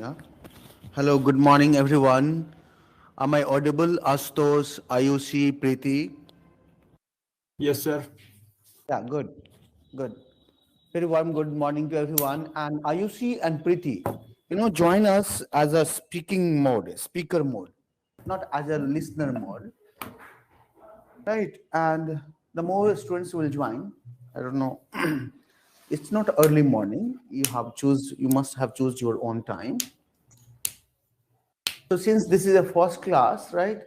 Yeah. Hello, good morning, everyone. Am I audible? Astos, Ayushi, Preeti? Yes, sir. Yeah, good. Good. Very warm good morning to everyone. And Ayushi and Preeti, join us as a speaker mode, not as a listener mode, right? And the more students will join, I don't know. It's not early morning. You must have choose your own time. So since this is a first class, right,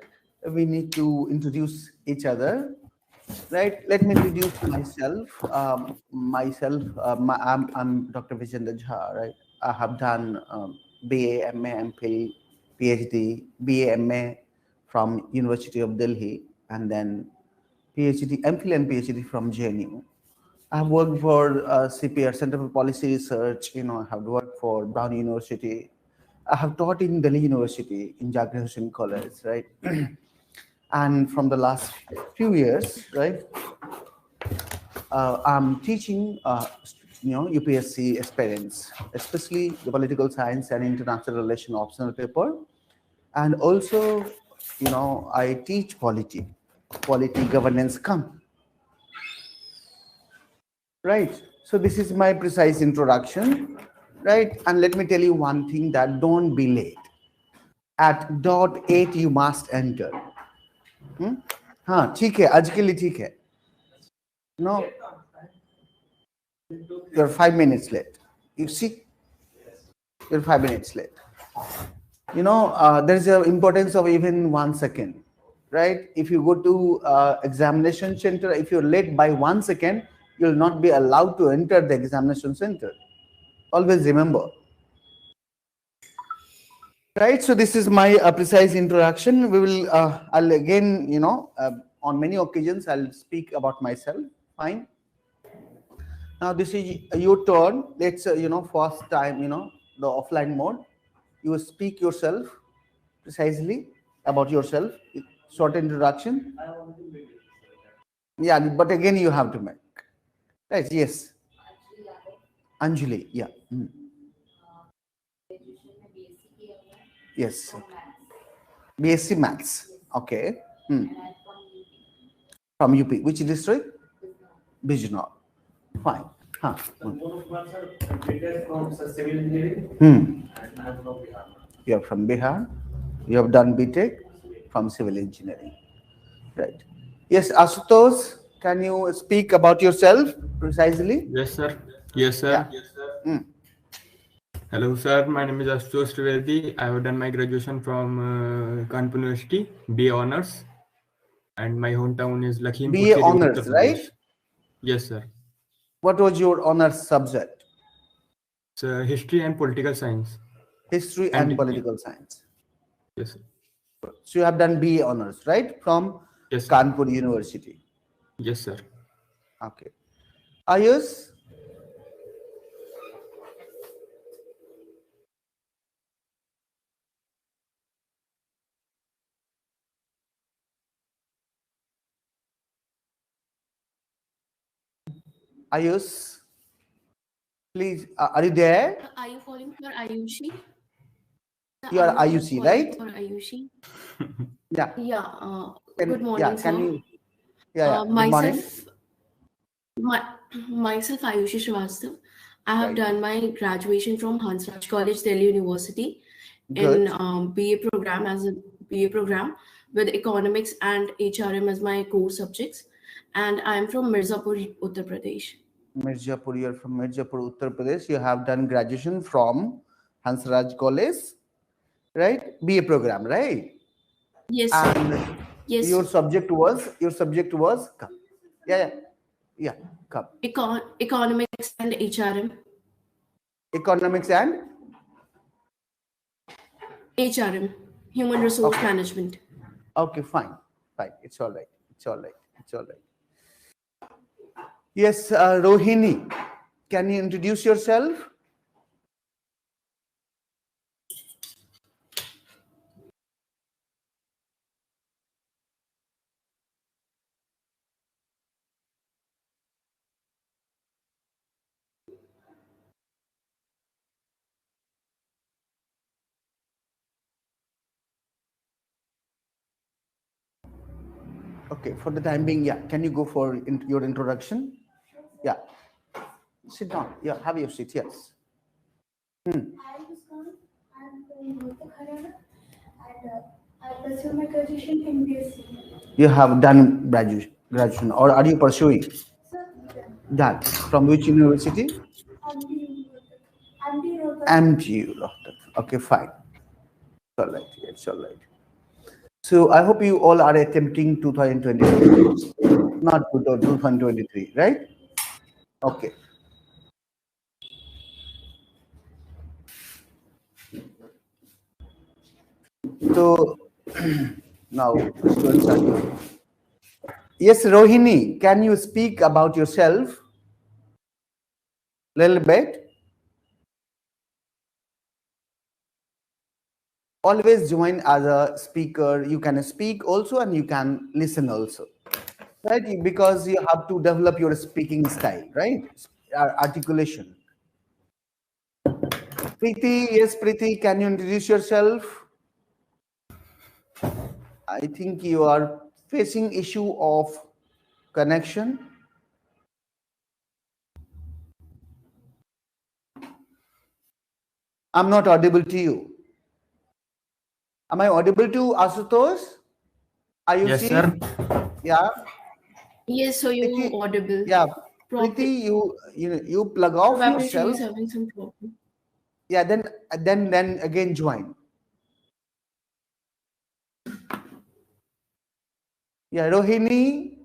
we need to introduce each other, right? Let me introduce myself. I'm Dr. Bijendra Sir, right? I have done BA, MA, MPhil, PhD, BA, MA from University of Delhi, and then PhD, MPhil and PhD from JNU. I have worked for CPR, Center for Policy Research. I have worked for Brown University. I have taught in Delhi University in Zakir Hussain College, right? And from the last few years, right, I'm teaching, UPSC aspirants, especially the political science and international relation optional paper, and also, I teach polity governance come. Right. So this is my precise introduction, right? And let me tell you one thing, that don't be late. At dot 8 you must enter. हाँ ठीक है, आज के लिए ठीक है. No, you're 5 minutes late. You see, you're 5 minutes late. There's the importance of even 1 second, right? If you go to examination center, if you're late by 1 second, you'll not be allowed to enter the examination center. Always remember. Right, so this is my precise introduction. I'll again, on many occasions, I'll speak about myself. Fine. Now this is your turn. Let's, first time, the offline mode. You speak yourself precisely about yourself. Short introduction. Yeah, but again you have to make. Right, yes. Anjali, yeah. Yes. BSc Maths. Okay. From UP. Which district? Bijnor. Fine. Huh. You're from Bihar. You have done BTech from civil engineering. Right. Yes, Asutosh, can you speak about yourself precisely? Yes, sir. Yes, Yeah. sir. Hello, sir. My name is Ashutosh Trivedi. I have done my graduation from Kanpur University, BA Honors, and my hometown is Lakhimpur BA Kheri, Uttar honors, right? Pradesh. Yes, sir. What was your honors subject? It's history and political science. History And and political science. yes, sir. So you have done BA honors, right? From Yes, sir. Kanpur University. Yes, sir. Okay. Ayush? Ayush? Please, are you there? Are you calling for Ayushi? You are Are you IUC, calling right? for Ayushi? Yeah. Yeah. Good Yeah, morning, can sir. you? Yeah. Good morning. Myself, Ayushi Srivastav. I have Right. done my graduation from Hansraj College, Delhi University, Good. in BA program as a BA program with economics and HRM as my core subjects, and I am from Mirzapur, Uttar Pradesh. Mirzapur, you're from Mirzapur, Uttar Pradesh. You have done graduation from Hansraj College, right? BA program, right? Yes, sir. And Yes, your sir. subject was yeah, yeah, come. Economics and HRM. Economics and HRM, Human Resource okay, Management. okay, fine, fine. It's all right. It's all right. It's all right. Yes, Rohini, can you introduce yourself? Okay, for the time being, yeah. Can you go for your introduction? Yeah. Sit down. Yeah, have your seat. Yes. I am Cont. I am from Uttar, and I pursue my graduation in BSc. You have done graduation, or are you pursuing? Sir, Done. From which university? MD Rohtak. MGU. Rohtak. Okay, fine. All right. It's all right. So I hope you all are attempting 2023, not 2023, right? Okay. So now students are here. Yes, Rohini, can you speak about yourself a little bit? Always join as a speaker. You can speak also and you can listen also, right? Because you have to develop your speaking style, right? Articulation. Preeti, yes, Preeti, can you introduce yourself? I think you are facing issue of connection. I'm not audible to you. Am I audible to Asutosh? Are you Yes, seeing? sir. Yeah. Yes, so you're Preeti, audible. yeah. Probably, Preeti, you plug off probably she yourself. is having some problem. Yeah. Then again join. Yeah. Rohini,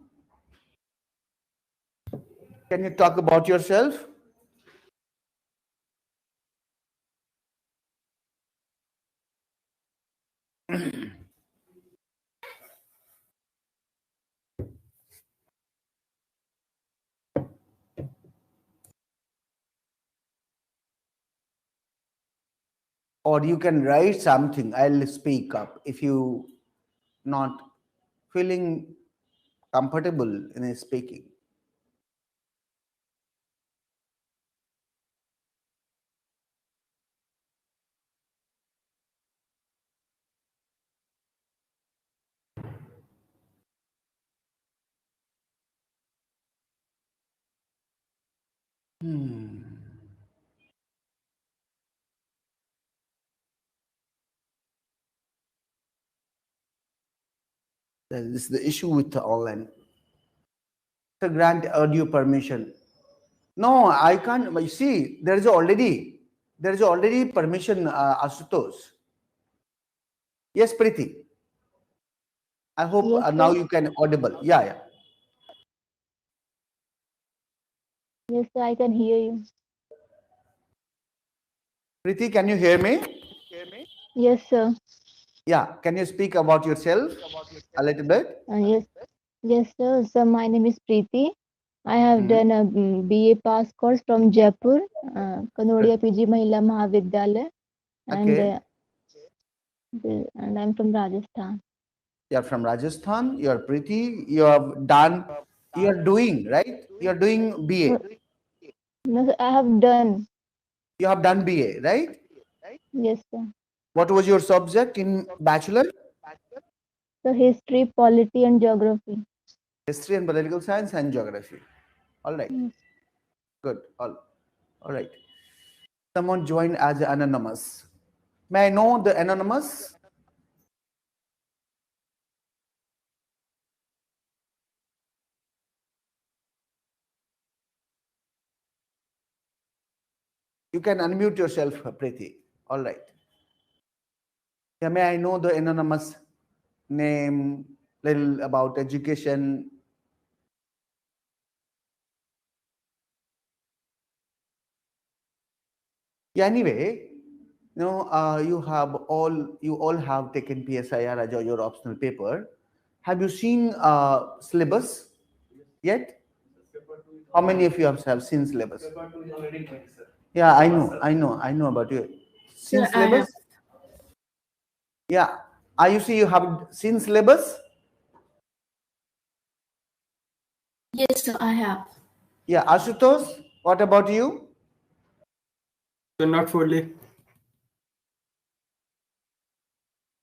can you talk about yourself? Or you can write something. I'll speak up if you not feeling comfortable in speaking. That is the issue with the online. To grant audio permission. No, I can't. You see, there is already permission, Asutosh. Yes, Preeti. I hope Yes, now sir. you can audible. Yeah, yeah. Yes, sir, I can hear you. Preeti, can you hear me? Yes, sir. Yeah. Can you speak about yourself a little bit? Yes, yes, sir. So my name is Preeti. I have Hmm. done a BA pass course from Jaipur, Kanodia PG Mahila Mahavidyalaya, and Okay. and I'm from Rajasthan. You're from Rajasthan. You're Preeti. You have done. You're doing right. You're doing BA. No, no, sir, I have done. You have done BA, right? Yes, sir. What was your subject in bachelor? So history, polity, and geography. History and political science and geography. All right. Yes. Good. All right. Someone joined as anonymous. May I know the anonymous? You can unmute yourself, Preeti. All right. Yeah, may I know the anonymous name, little about education? Yeah, anyway, you all have taken PSIR as your optional paper. Have you seen syllabus yet? How many of you have seen syllabus? Yeah, I know about you. Seen Sir, I have. syllabus? Yeah. You have seen syllabus? Yes, sir, I have. Yeah, Ashutosh, what about you? So not fully.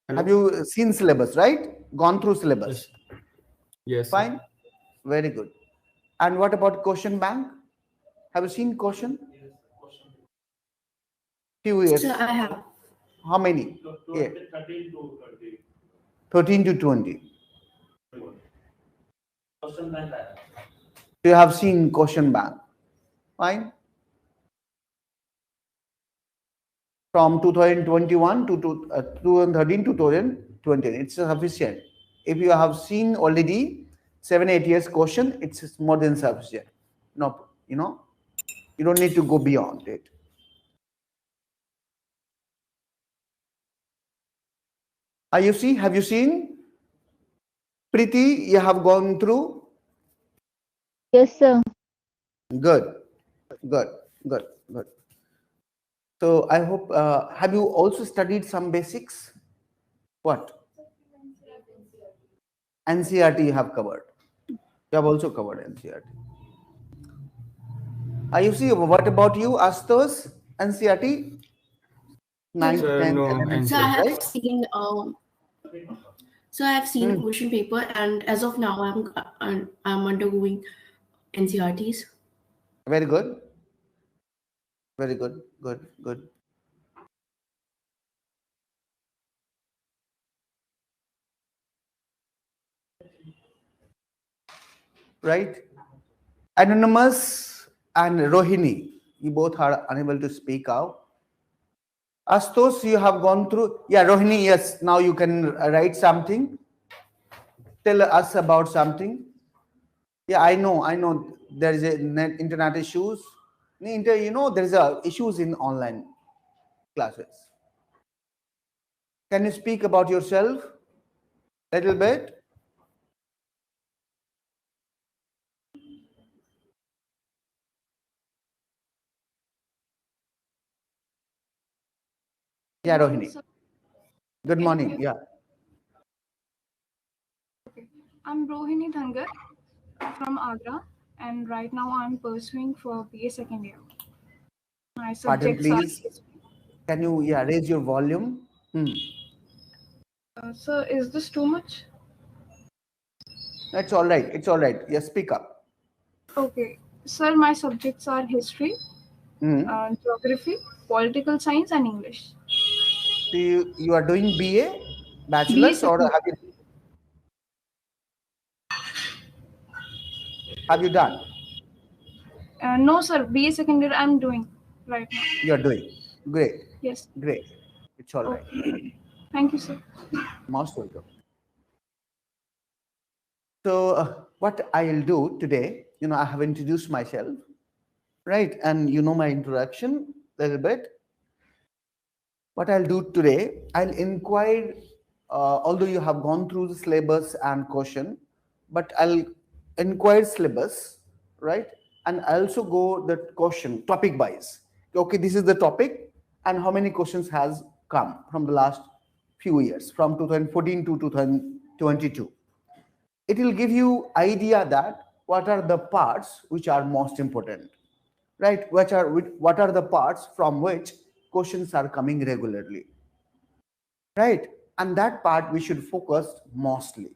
Hello? Have you seen syllabus, right? Gone through syllabus? Yes. Yes, Fine. sir. Very good. And what about question bank? Have you seen question? Few years. So I have. How many? Yeah. 13 to 20. You have seen question bank. Fine. From 2021 to 2013 to 2020. It's sufficient. If you have seen already 7-8 years question, it's more than sufficient. No, you don't need to go beyond it. Have you seen? Preeti, you have gone through? Yes, sir. Good. So I hope, have you also studied some basics? What? NCRT you have covered. You have also covered NCRT. You see, what about you, Astos? NCRT? 9th, Sir, 10th, no 11th, So I NCRT. have right? seen. So I have seen question paper, and as of now, I'm undergoing NCRTs. Very good. Very good. Good. Right? Anonymous and Rohini, you both are unable to speak out. Astos, you have gone through. Yeah, Rohini, yes. Now you can write something. Tell us about something. Yeah, I know. There is a internet issues. There is a issues in online classes. Can you speak about yourself a little bit? Yeah, Rohini. Good morning. Yeah. I'm Rohini Dhangar from Agra, and right now I'm pursuing for BA second year. My Pardon, subjects are please. Can you raise your volume? Sir, is this too much? It's all right. It's all right. Yes, speak up. Okay. Sir, my subjects are history, geography, political science, and English. So you are doing BA, BA bachelor's, or second have you done? No, sir, BA second year I'm doing right now. You are doing. Great. Yes. Great. It's all right. Okay. Thank you, sir. Most welcome. So what I'll do today, I have introduced myself, right? And my introduction a little bit. What I'll do today, I'll inquire, although you have gone through the syllabus and question, but I'll inquire syllabus, right? And I also go the question topic wise. Okay, this is the topic, and how many questions has come from the last few years, from 2014 to 2022. It will give you idea that what are the parts which are most important, right? What are the parts from which questions are coming regularly, right? And that part we should focus mostly,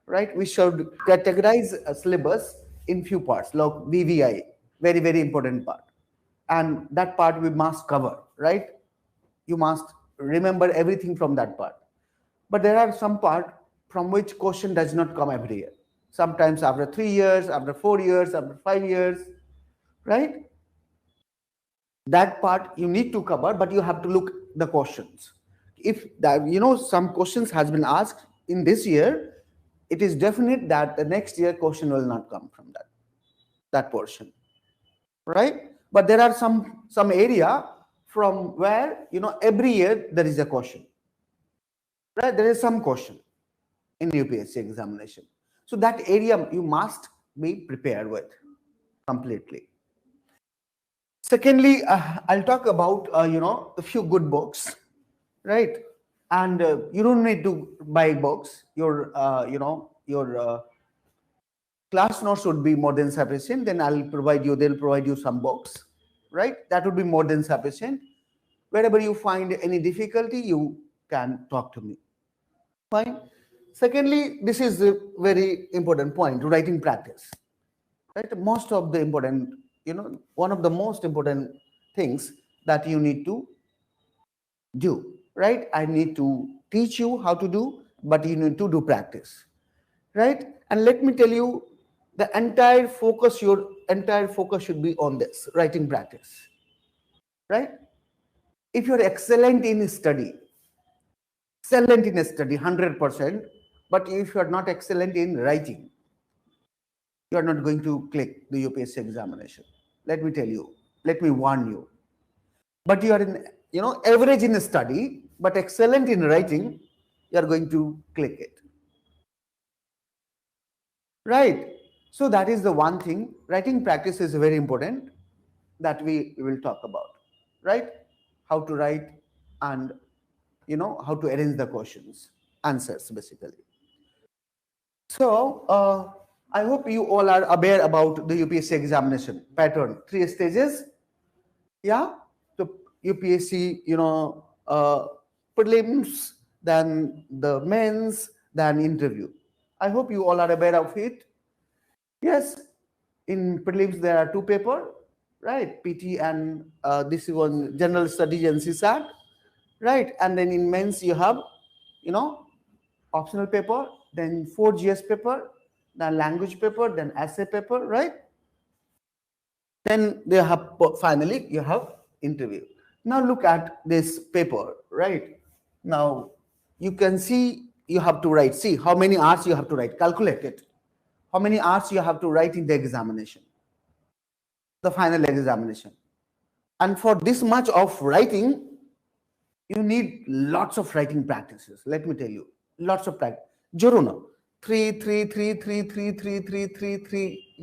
right? We should categorize a syllabus in few parts, like VVI, very, very important part. And that part we must cover, right? You must remember everything from that part. But there are some part from which question does not come every year. Sometimes after 3 years, after 4 years, after 5 years, right? That part you need to cover, but you have to look the questions. If that some questions has been asked in this year, it is definite that the next year question will not come from that portion, right? But there are some area from where every year there is a question, right? There is some question in UPSC examination, so that area you must be prepared with completely. Secondly, I'll talk about a few good books, right? And you don't need to buy books. Your class notes would be more than sufficient. Then they'll provide you some books, right? That would be more than sufficient. Wherever you find any difficulty, you can talk to me. Fine. Secondly, this is a very important point, writing practice. Right? Most of the important, one of the most important things that you need to do, right? I need to teach you how to do, but you need to do practice, right? And let me tell you, the entire focus should be on this, writing practice, right? If you're excellent in study, 100%, but if you're not excellent in writing, you're not going to click the UPSC examination. Let me tell you, let me warn you. But you are in, average in study, but excellent in writing, you are going to click it. Right? So that is the one thing. Writing practice is very important that we will talk about. Right? How to write and, how to arrange the questions, answers basically. So, I hope you all are aware about the UPSC examination pattern. 3 stages. Yeah. So UPSC, prelims, then the mains, then interview. I hope you all are aware of it. Yes, in prelims there are 2 papers, right? PT and this is one general studies and CSAT, right? And then in mains you have, optional paper, then 4 GS paper, then language paper, then essay paper, right? Then they have finally you have interview. Now look at this paper, right? Now you can see you have to write. See how many hours you have to write. Calculate it. How many hours you have to write in the examination, the final examination. And for this much of writing, you need lots of writing practices. Let me tell you, lots of practice. Joruno, 3, 3, 3, 3, 3, 3, 3, 3, 3,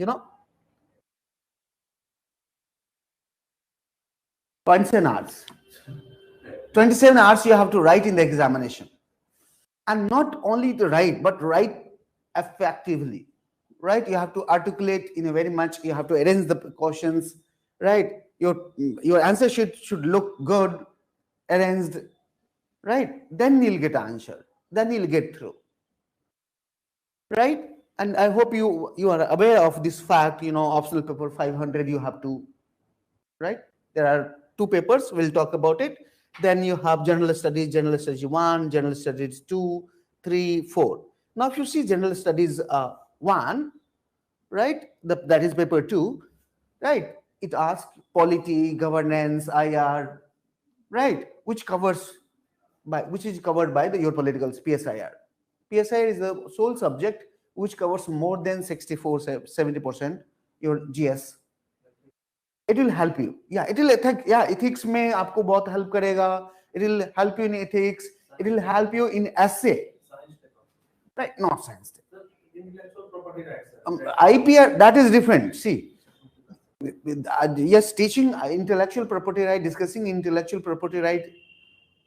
27 hours. 27 hours you have to write in the examination. And not only to write, but write effectively. Right? You have to articulate in a very much, you have to arrange the questions, right? Your answer should look good, arranged, right? Then you'll get an answer. Then you'll get through. Right? And I hope you are aware of this fact, optional paper 500 you have to, right? There are 2 papers, we'll talk about it. Then you have general studies 1, general studies 2, 3, 4. Now if you see general studies 1, right, that is paper 2, right, it asks polity, governance, IR, right, which is covered by your politicals, PSIR. PSIR is the sole subject which covers more than 64-70% your GS. It will help you. Yeah, it will. Ethics में आपको बहुत help करेगा. It will help you in ethics. It will help you in essay. Right? Not science. Intellectual property rights. IPR, that is different. See, yes, teaching intellectual property right, discussing intellectual property right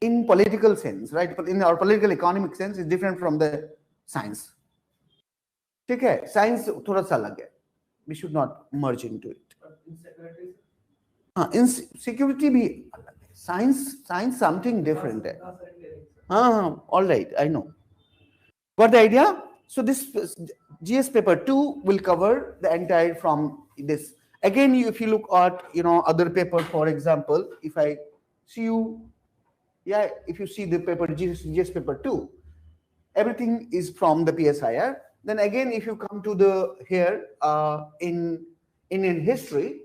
in political sense, right? But in our political economic sense, is different from the science. ठीक है? Science थोड़ा सा अलग है. We should not merge into it. In security भी science something different है. All right, I know. Got the idea? So this GS paper 2 will cover the entire from this. Again, if you look at other paper, for example, if I see you, if you see the paper GS paper 2, everything is from the PSIR. Then again, if you come to the here in Indian history,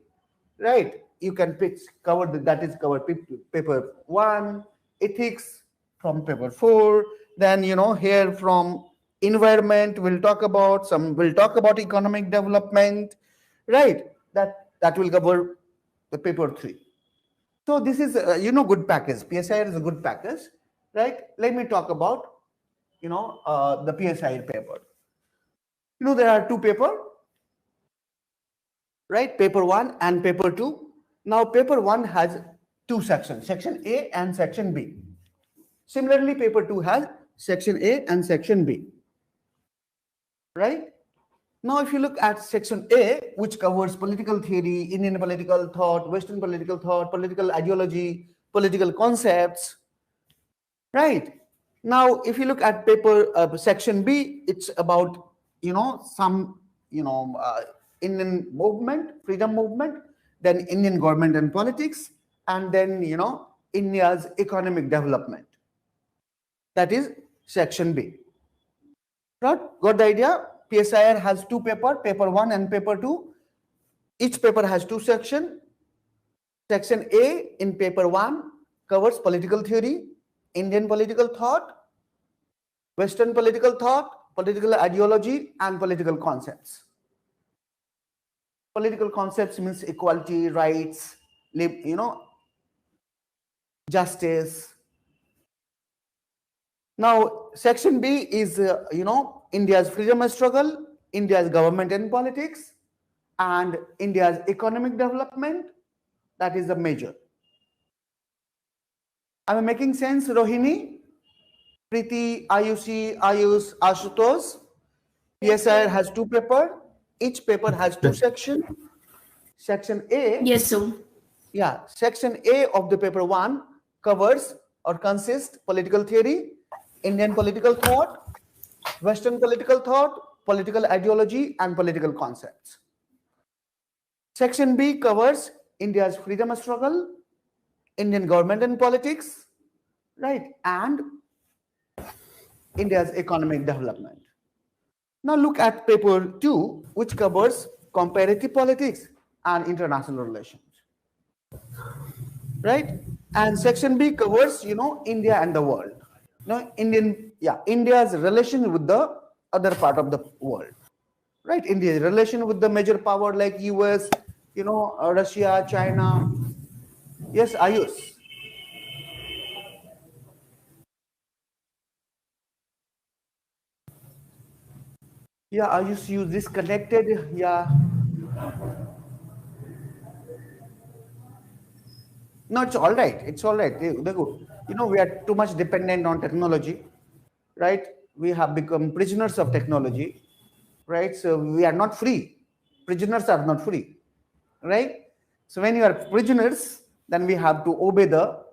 right? You can cover that is covered paper 1, ethics from paper 4. Then here from environment we'll talk about economic development, right? That will cover the paper 3. So this is good package. PSIR is a good package, right? Let me talk about the PSIR paper. There are 2 papers, right? Paper 1 and paper 2. Now paper 1 has 2 sections, section A and section B. Similarly, paper 2 has section A and section B, right? Now if you look at section A, which covers political theory, Indian political thought, Western political thought, political ideology, political concepts, right? Now, if you look at paper section B, it's about some Indian movement, freedom movement, then Indian government and politics, and then India's economic development. That is section B. Right? Got the idea? PSIR has two papers, paper 1 and paper 2. Each paper has two sections. Section A in paper 1 covers political theory, Indian political thought, Western political thought, political ideology, and political concepts. Political concepts means equality, rights, justice. Now, section B is, India's freedom struggle, India's government and politics, and India's economic development. That is the major. Am I making sense, Rohini? Preeti, Ayushi, Ayush, Ashutosh. PSIR has two papers. Each paper has two sections. Section A. Yes, sir. Yeah, section A of the paper 1 covers or consists political theory, Indian political thought, Western political thought, political ideology, and political concepts. Section B covers India's freedom struggle, Indian government and politics, right, and India's economic development. Now look at paper 2, which covers comparative politics and international relations, right? And section B covers, India and the world. India's relation with the other part of the world, right? India's relation with the major power like US, Russia, China. Yes, Ayush. Yeah, Ayush, you disconnected. Yeah. No, it's all right. It's all right. They're good. We are too much dependent on technology, right? We have become prisoners of technology, right? So we are not free. Prisoners are not free, right? So when you are prisoners, then we have to obey the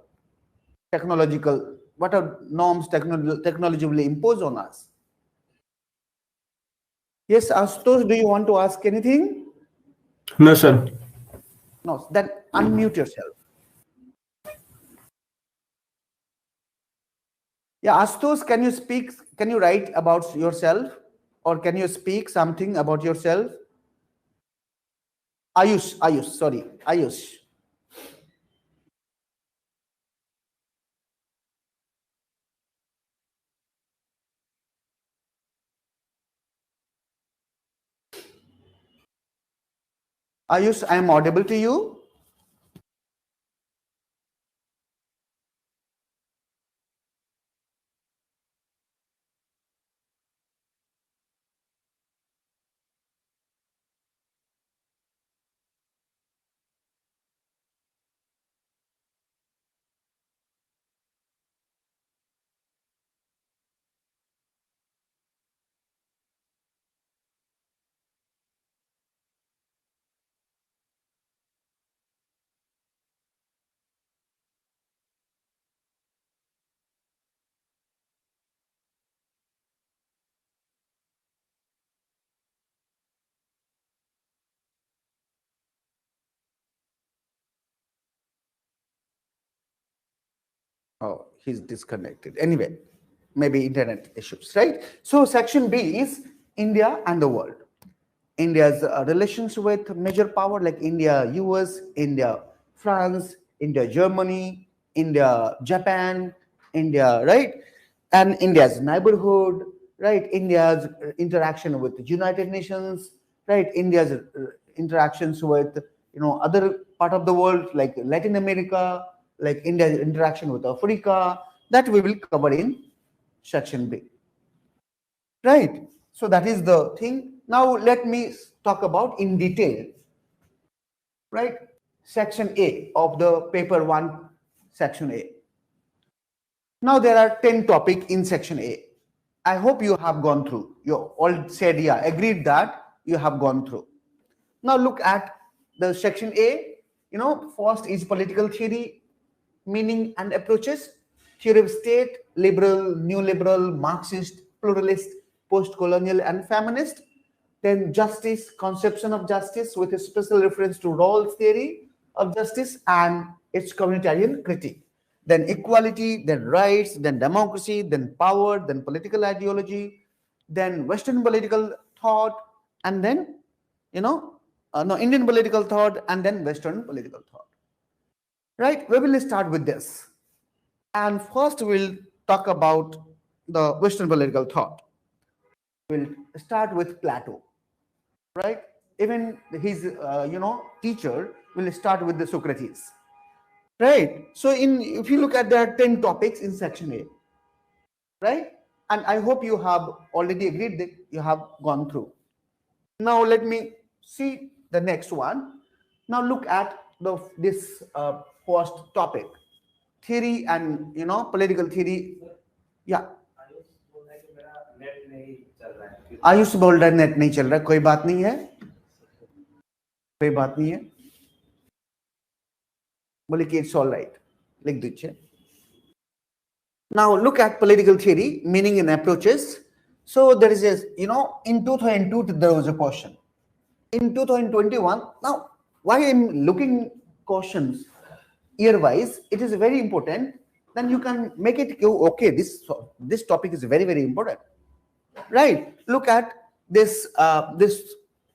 technological, what are norms technology will impose on us. Yes, Ashutosh, do you want to ask anything? No, sir. No, then unmute yourself. Yeah, Ashutosh, can you speak? Can you write about yourself, or can you speak something about yourself? Ayush, sorry, Ayush. Ayush, I am audible to you. Oh, he's disconnected. Anyway, maybe internet issues, right? So section B is India and the world. India's relations with major power like India, US, India, France, India, Germany, India, Japan, India, right? And India's neighborhood, right? India's interaction with the United Nations, right? India's interactions with, other part of the world like Latin America, like India's interaction with Africa, that we will cover in section B, right? So that is the thing. Now let me talk about in detail, right? Section A of the paper 1, section A. Now there are 10 topics in section A. I hope you have gone through. You all said, yeah, agreed that you have gone through. Now look at the section A. First is political theory, meaning and approaches. theory of state, liberal, neoliberal, Marxist, pluralist, post-colonial, and feminist. Then justice, conception of justice with a special reference to Rawls' theory of justice and its communitarian critique. Then equality, then rights, then democracy, then power, then political ideology, then Western political thought, and then, Indian political thought, and then Western political thought. Right? We will start with this. And first we'll talk about the Western political thought. We'll start with Plato. Right? Even his, teacher will start with the Socrates. Right? So if you look at, there are 10 topics in section A. Right? And I hope you have already agreed that you have gone through. Now let me see the next one. Now look at this first topic, theory and political theory. Yeah. Ayush बोल रहा है net नहीं चल रहा, कोई बात नहीं है, कोई बात नहीं है, बोले कि it's all right, लिख दीजिए. Now look at political theory, meaning and approaches. So there is a, in 2002 there was a question. In 2021, now why I'm looking questions year-wise, it is very important. Then you can make it go, okay, this topic is very, very important. Right? Look at this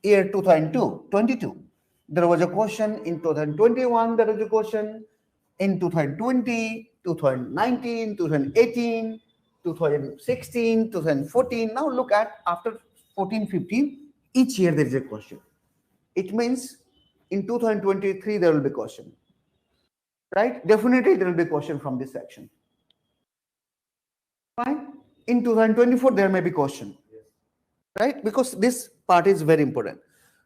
year 2022. There was a question in 2021, there was a question in 2020, 2019, 2018, 2016, 2014. Now look at after 14, 15, each year there is a question. It means in 2023 there will be a question. Right? Definitely there will be a question from this section. Fine. In 2024 there may be question. Right? Because this part is very important.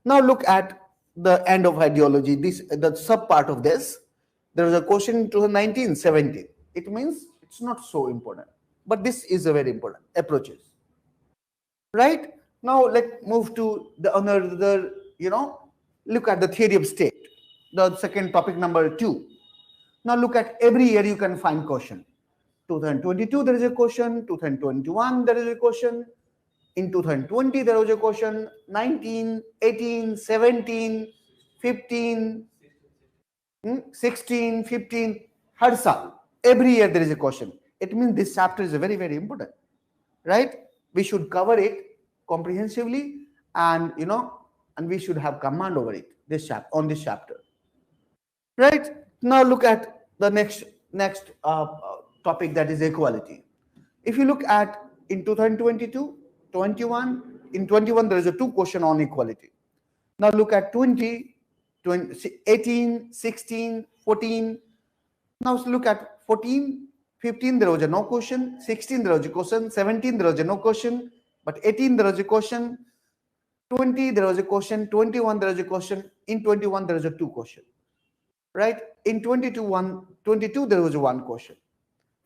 Now look at the end of ideology. The sub part of this. There was a question in 2019, 17. It means it's not so important. But this is a very important approaches. Right? Now let's move to the another, look at the theory of state. The second topic, number 2. Now look at every year you can find question. 2022 there is a question, 2021 there is a question, in 2020 there was a question, 19, 18, 17, 15, 16, 15, har saal. Every year there is a question. It means this chapter is very, very important. Right? We should cover it comprehensively and, and we should have command over it, on this chapter. Right? Now look at the next topic, that is equality. If you look at in 2022, 21, in 21 there is a 2 question on equality. Now look at 20, 18, 16, 14. Now look at 14, 15 there was a no question, 16 there was a question, 17 there was a no question, but 18 there was a question, 20 there was a question, 21 there was a question, in 21 there was a 2 question. Right? In 22 there was a 1 question.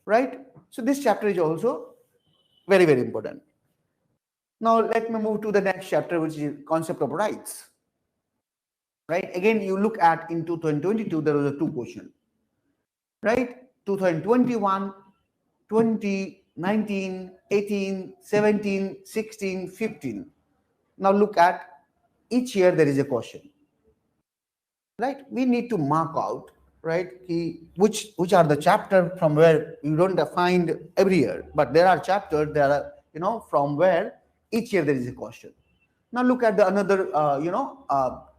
Right? So this chapter is also very, very important. Now let me move to the next chapter, which is concept of rights. Right? Again, you look at in 2022 there was a 2 question. Right? 2021, 20, 19, 18, 17, 16, 15. Now look at each year there is a question. Right? We need to mark out, right, which are the chapter from where you don't find every year, but there are chapters that are, from where each year there is a question. Now look at the another,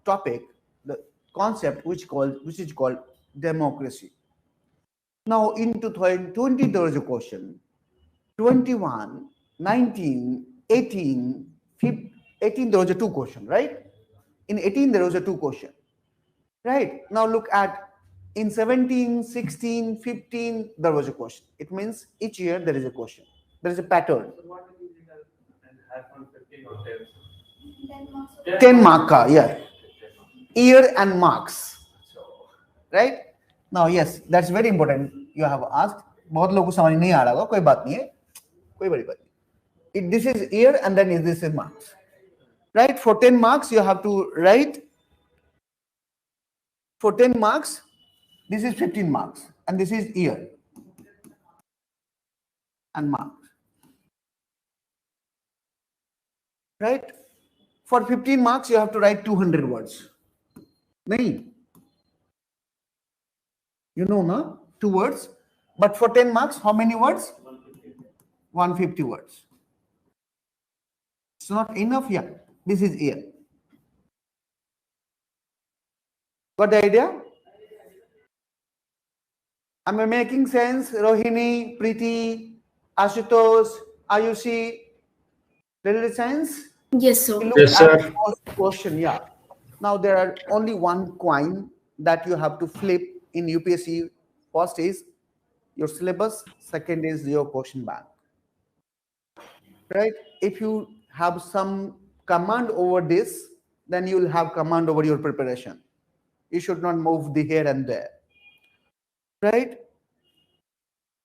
topic, the concept which is called democracy. Now in 2020 there was a question, 21, 19, 18, 18 there was a 2 question, right? In 18 there was a 2 question. Right? Now look at in 17, 16, 15, there was a question. It means each year there is a question. There is a pattern. 10 mark, yeah. Year and marks. Right? Now, yes, that's very important. You have asked. बहुत लोगों को समझ नहीं आ रहा होगा, कोई बात नहीं है, कोई बड़ी बात नहीं. This is year and then this is marks. Right? For 10 marks, you have to write. For 10 marks, this is 15 marks and this is year. and marked. Right? For 15 marks, you have to write 200 words. Nahi? You know, na? 2 words. But for 10 marks, how many words? 150 words. It's not enough. Yeah. This is here. Got the idea? Am I making sense? Rohini, Preeti, Ashutosh, Ayushi? Did it make sense? Yes, sir. Look Yes, at sir. the first question. Yeah. Now there are only one coin that you have to flip in UPSC. First is your syllabus. Second is your question bank. Right? If you have some command over this, then you will have command over your preparation. You should not move the here and there. Right?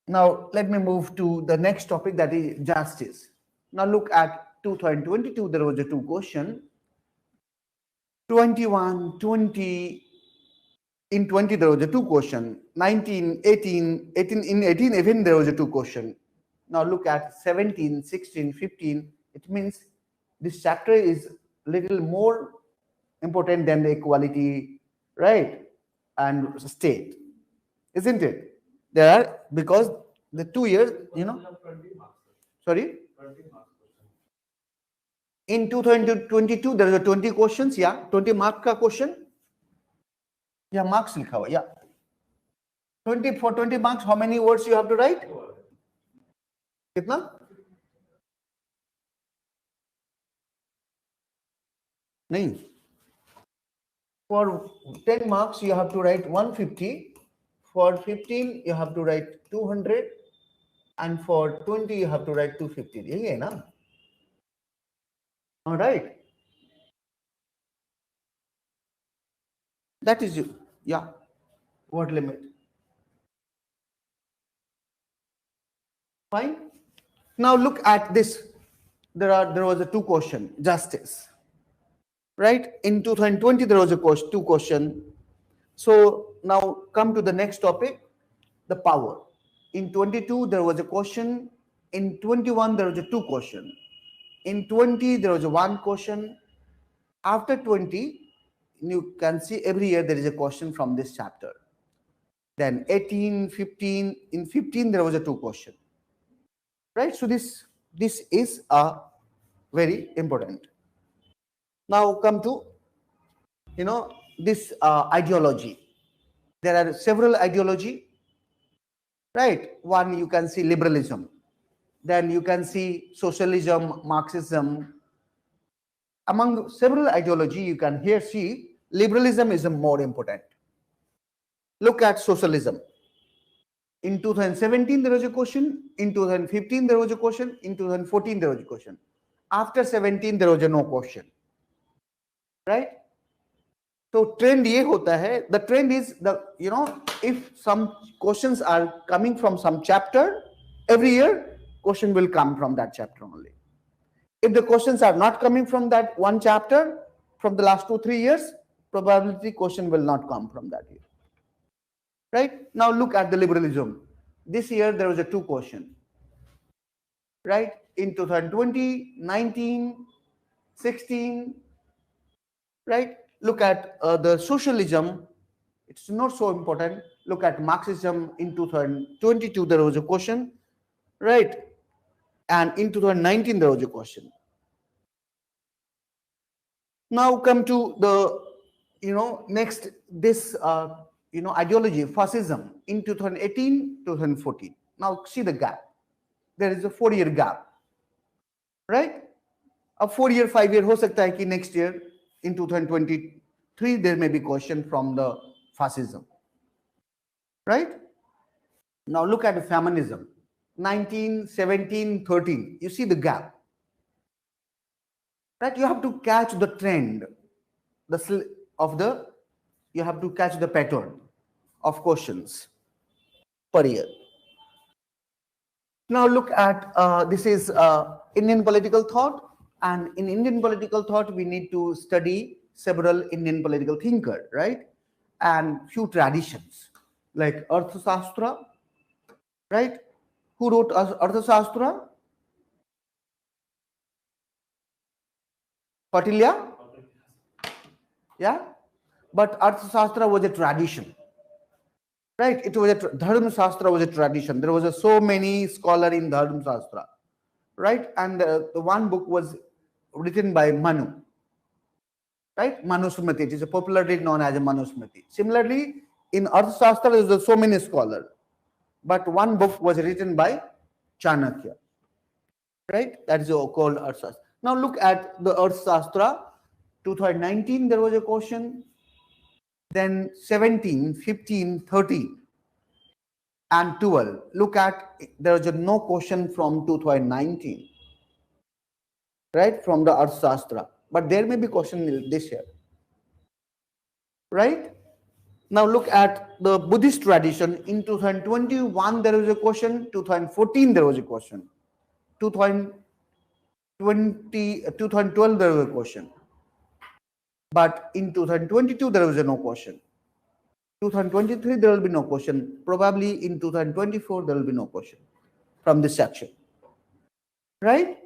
Now let me move to the next topic, that is justice. Now look at 2022. There was a 2 question. 21, 20. In 20 there was a 2 question. 19, 18 in 18 even there was a 2 question. Now look at 17, 16, 15. It means this chapter is little more important than the equality, right, and state, isn't it? There are, because the 2 years, you know. Sorry. In 2022 there is a 20 questions. Yeah, 20 mark ka question. Yeah, marks likha hua. Yeah. 20 for 20 marks, how many words you have to write? Kitna? Nahin. For 10 marks, you have to write 150. For 15, you have to write 200. And for 20, you have to write 250. Yahi hai na? All right. That is you. Yeah. Word limit. Fine. Now look at this. There was a 2 question, justice. Right? In 2020, there was a 2 question. So now come to the next topic, the power. In 22, there was a question. In 21, there was a 2 question. In 20, there was a 1 question. After 20, you can see every year there is a question from this chapter. Then 18, 15, in 15, there was a 2 question. Right? So this is a very important. Now come to, this ideology. There are several ideology, right? One, you can see liberalism. Then you can see socialism, Marxism. Among several ideology, you can here see liberalism is more important. Look at socialism. In 2017, there was a question. In 2015, there was a question. In 2014, there was a question. After 17, there was a no question. Right? So trend ye hota hai. The trend is if some questions are coming from some chapter, every year question will come from that chapter only. If the questions are not coming from that one chapter from the last 2-3 years, probability question will not come from that year. Right? Now look at the liberalism. This year there was a 2 question. Right? In 2020, 19, 16. Right? Look at the socialism. It's not so important. Look at Marxism. In 2022 there was a question. Right? And in 2019 there was a question. Now come to the next, this ideology, fascism, in 2018, 2014. Now see the gap. There is a 4-year gap, right? A 4-year, 5-year ho sakta hai ki next year in 2023 there may be question from the fascism, right? Now look at feminism, 19, 17, 13. You see the gap. Right? You have to catch the trend, you have to catch the pattern of questions per year. Now look at, this is Indian political thought, and in Indian political thought we need to study several Indian political thinkers, right? And few traditions like Arthashastra, right? Who wrote Arthashastra? Kautilya? Yeah, but Arthashastra was a tradition, right? It was Dharma Shastra was a tradition. There was so many scholars in Dharma Shastra, right? And the one book was written by Manu, right? Manusmriti. It is popularly known as a Manusmriti. Similarly, in Arthashastra, there are so many scholars, but one book was written by Chanakya, right? That is called Arthashastra. Now look at the Arthashastra. 2019, there was a question. Then 17, 15, 13, and 12. Look at, there was no question from 2019, right? From the Arthashastra. But there may be question this year, right? Now look at the Buddhist tradition. In 2021, there was a question. 2014, there was a question. 2012, there was a question. But in 2022, there was no question. 2023, there will be no question. Probably in 2024, there will be no question from this section. Right?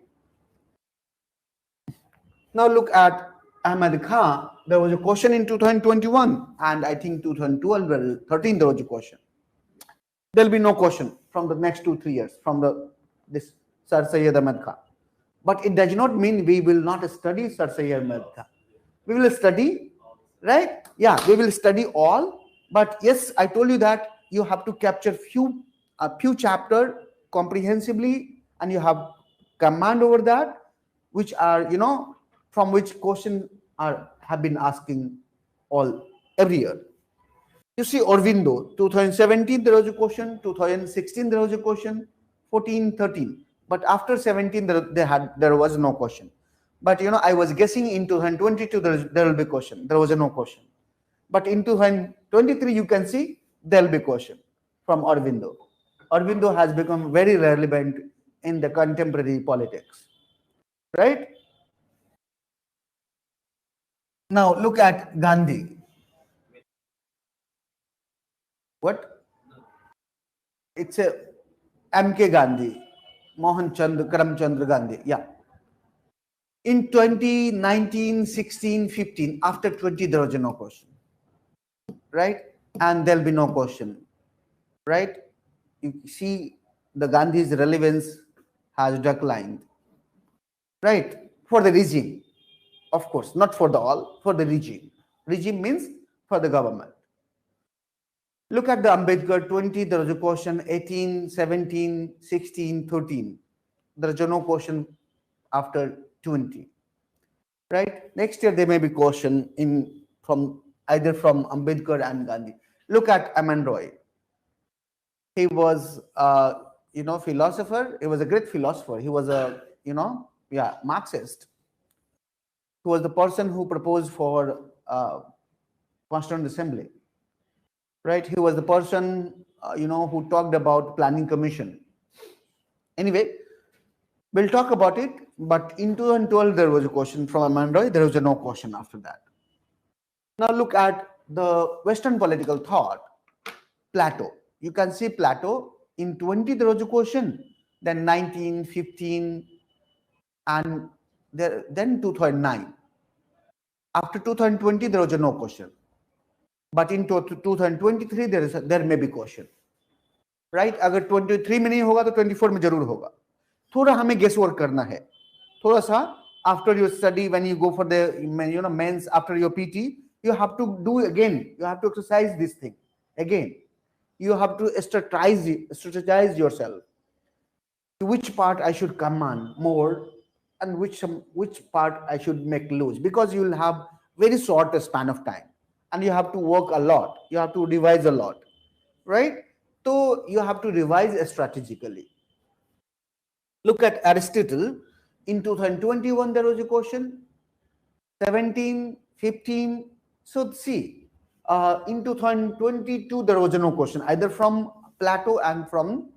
Now look at Ahmed Khan. There was a question in 2021, and I think 2012, 13, there was a question. There will be no question from the next 2-3 years from this Sir Syed Ahmed Khan. But it does not mean we will not study Sir Syed Ahmed Khan. We will study, right? Yeah, we will study all. But yes, I told you that you have to capture a few chapters comprehensively, and you have command over that, which are, from which question have been asking every year. You see, Aurobindo, 2017 there was a question, 2016 there was a question, 14, 13. But after 17 there was no question. But I was guessing in 2022 there will be question. There was no question. But in 2023 you can see there will be question from Aurobindo. Aurobindo has become very relevant in the contemporary politics, right? Now look at Gandhi. What? It's a M.K. Gandhi, Mohan Chandra, Karamchandra Gandhi. Yeah. In 2019, 16, 15, after 20, there was no question, right? And there'll be no question, right? You see, the Gandhi's relevance has declined, right? For the regime, of course, not for the all, for the regime. Regime means for the government. Look at the Ambedkar, 20, there was a question, 18, 17, 16, 13. There is no question after 20, right? Next year, there may be question from either from Ambedkar and Gandhi. Look at Aman Roy. He was, philosopher. He was a great philosopher. He was a, Marxist. He was the person who proposed for Constituent Assembly. Right, he was the person, who talked about planning commission. Anyway, we'll talk about it. But in 2012, there was a question from Aman Roy. There was no question after that. Now look at the Western political thought. Plato. You can see Plato. In 20, there was a question. Then 19, 15, and then 2009. After 2020, there was no question. But in 2023 there may be question, right? अगर 23 में नहीं होगा तो 24 में जरूर होगा. थोड़ा हमें guess work करना है. थोड़ा सा after you study, when you go for the mains, after your PT, you have to do again. You have to exercise this thing again. You have to strategize yourself. Which part I should command more, and which part I should make loose, because you will have very short span of time. And you have to work a lot. You have to revise a lot, right? So you have to revise strategically. Look at Aristotle. In 2021, there was a question. 17, 15. So see, in 2022, there was no question, either from Plato and from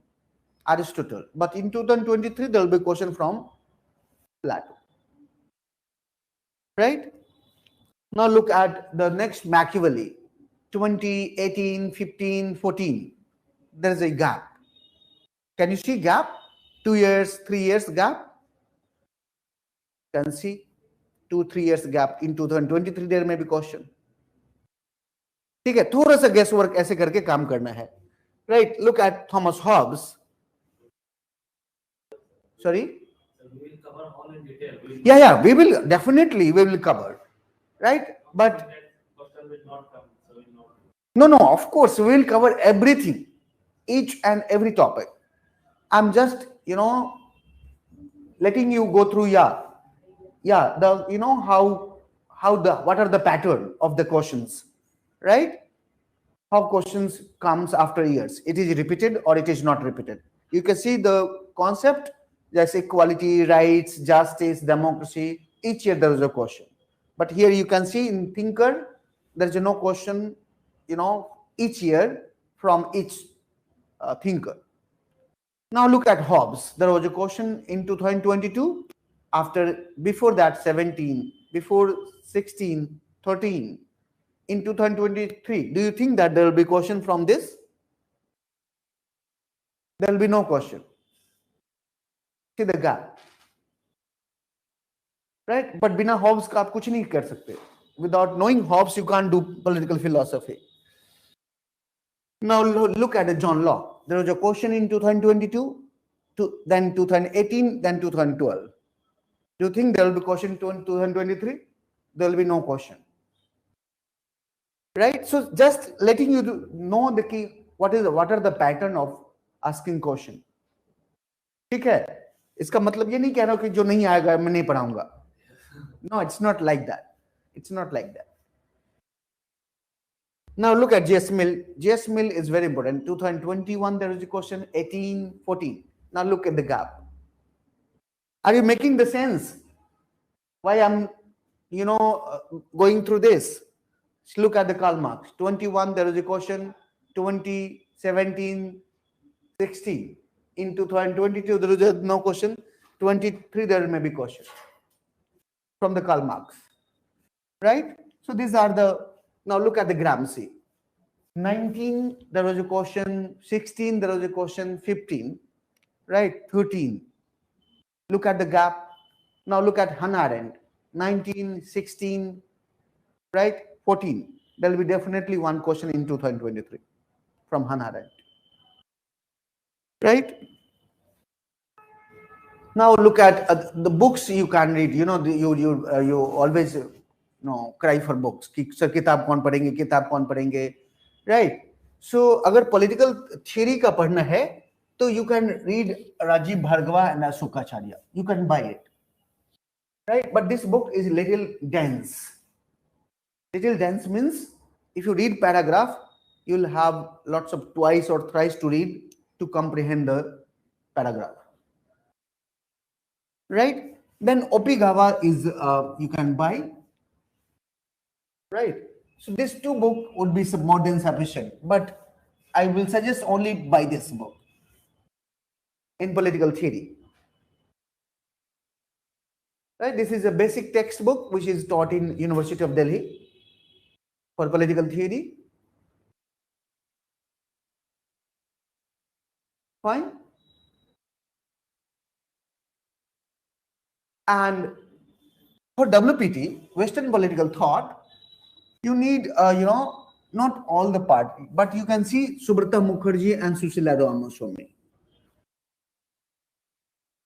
Aristotle. But in 2023, there will be a question from Plato, right? Now look at the next Machiavelli, 20, 18, 15, 14. There is a gap. Can you see gap? 2 years, 3 years gap? Can see 2-3 years gap. In 2023 there may be question. ठीक है, थोड़ा सा guess work ऐसे करके काम करना है. Right, look at Thomas Hobbes. Sorry? We will cover all in detail. Yeah, we will definitely cover, right? But Question will not come, so we will not. no, of course we will cover everything, each and every topic. I'm just, letting you go through. What are the pattern of the questions, right? How questions comes after years. It is repeated or it is not repeated. You can see the concept. There's equality, rights, justice, democracy. Each year there is a question. But here you can see in Thinker, there is no question, each year from each thinker. Now look at Hobbes. There was a question in 2022. Before that 17, before 16, 13. In 2023, do you think that there will be question from this? There will be no question. See the gap, right? But बिना Hobbes का आप कुछ नहीं कर सकते. Without knowing Hobbes, you can't do political philosophy. Now look at John Locke. There was a question in 2022, then 2018, then 2012. Do you think there will be question in 2023? There will be no question, right? So just letting you know the key. What are the pattern of asking question? ठीक है. इसका मतलब ये नहीं कह रहा हूं कि जो नहीं आएगा मैं नहीं पढ़ाऊंगा. No, it's not like that. It's not like that. Now look at J.S. Mill. J.S. Mill is very important. 2021 there is a question. 18, 14. Now look at the gap. Are you making the sense? Why I'm, going through this? Look at the Karl Marx. 21 there is a question. 20, 17, 16. In 2022 there is no question. 23 there may be question from the Karl Marx, right? So these are the. Now look at the Gramsci. 19 there was a question. 16 there was a question. 15, right? 13. Look at the gap. Now look at Hannah Arendt. 19, 16, right? 14. There will be definitely one question in 2023 from Hannah Arendt. Right? Now look at the books you can read. You always cry for books. Sir, किताब कौन पढ़ेंगे? किताब कौन पढ़ेंगे? Right? So अगर political theory का पढ़ना है, तो you can read Rajiv Bhargava and Asukacharya. You can buy it. Right? But this book is little dense. Little dense means if you read paragraph, you'll have lots of twice or thrice to read to comprehend the paragraph. Right? Then Opigawa is you can buy. Right? So these two books would be more than sufficient. But I will suggest only buy this book in political theory. Right? This is a basic textbook which is taught in University of Delhi for political theory. Fine. And for WPT, Western political thought, you need, not all the party, but you can see Subrata Mukherjee and Susila Ramaswamy.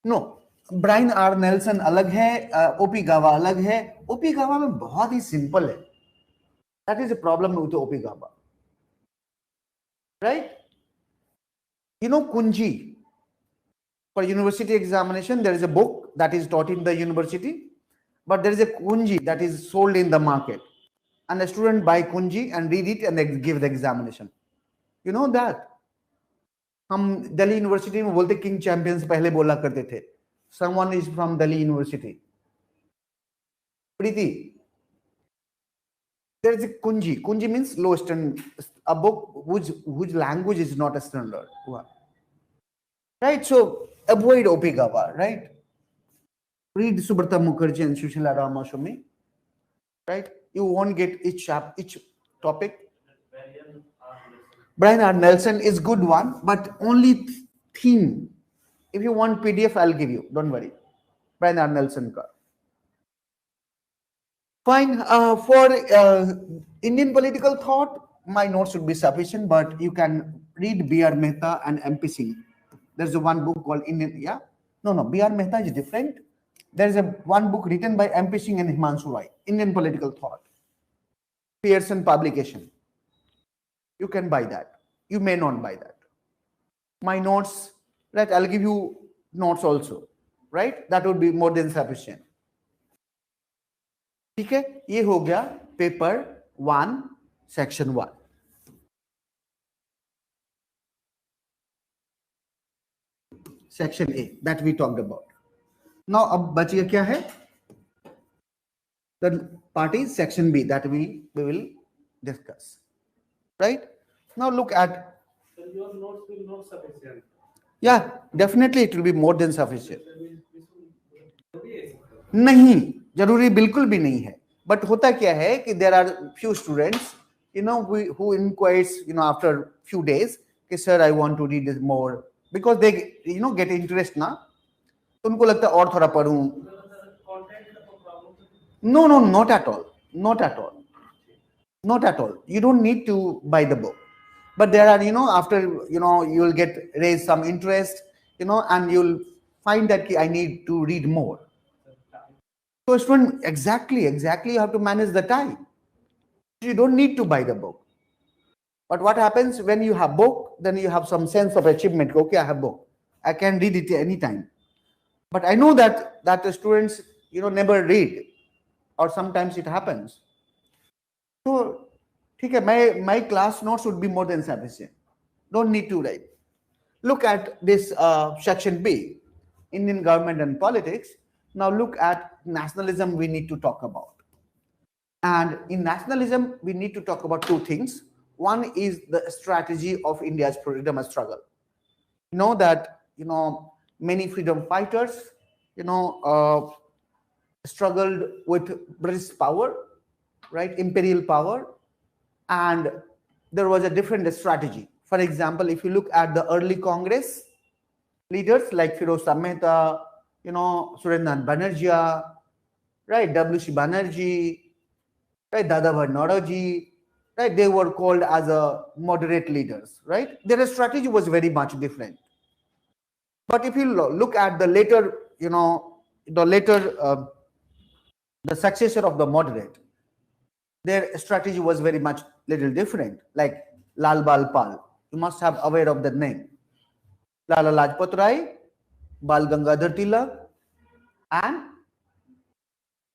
No, Brian R. Nelson अलग है, OP Gava अलग है. OP Gava में बहुत ही simple है. That is a problem with OP Gava. Right? Kunji. For university examination, there is a book that is taught in the university, but there is a Kunji that is sold in the market. And a student buy Kunji and read it and they give the examination. You know that? हम Delhi university में बोलते king champions पहले बोला करते थे. Someone is from Delhi University. Preeti, there is a Kunji. Kunji means low standard, a book whose language is not a standard. Right? So avoid OP Gava, right? Read Subrata Mukherjee and Sushila Ramaswamy. Right? You won't get each topic. Brian R. Nelson is good one, but only theme. If you want PDF, I'll give you. Don't worry. Brian R. Nelson ka. Fine. For Indian political thought, my notes should be sufficient, but you can read B.R. Mehta and M.P. Singh. There's a one book called Indian. Yeah. No. B.R. Mehta is different. There's a one book written by M.P. Singh and Himanshu Rai, Indian political thought. Pearson publication. You can buy that. You may not buy that. My notes, right? I'll give you notes also, right? That would be more than sufficient. ठीक है, ये हो गया paper 1 section 1. Section A that we talked about. Now अब बच गया क्या है? The part is section B that we will discuss. Right? Now look at. So your notes will not sufficient. Yeah, definitely it will be more than sufficient. नहीं, जरूरी बिल्कुल भी नहीं है. But होता क्या है कि there are few students, who inquires, after few days, कि sir, I want to read this more because they, get interest ना. तो उनको लगता है और थोड़ा पढ़ूं. No, not at all. Not at all. Not at all. You don't need to buy the book. But there are, after, you'll raise some interest, and you'll find that I need to read more. So student, exactly, you have to manage the time. You don't need to buy the book. But what happens when you have book, then you have some sense of achievement. Okay, I have book. I can read it anytime. But I know that the students, never read, or sometimes it happens. So, okay, my class notes would be more than sufficient. Don't need to write. Look at this section B, Indian government and politics. Now look at nationalism we need to talk about. And in nationalism, we need to talk about two things. One is the strategy of India's freedom struggle. You know that, many freedom fighters, struggled with British power, right? Imperial power. And there was a different strategy. For example, if you look at the early Congress leaders like Firoz Shah Mehta, Surendranath Banerjee, right? W.C. Banerjee, right? Dadabhai Naoroji, right? They were called as a moderate leaders, right? Their strategy was very much different. But if you look at the later, the successor of the moderate, their strategy was very much little different, like Lal Bal Pal. You must have aware of the name. Lala Lajpat Rai, Bal Gangadhar Tilak, and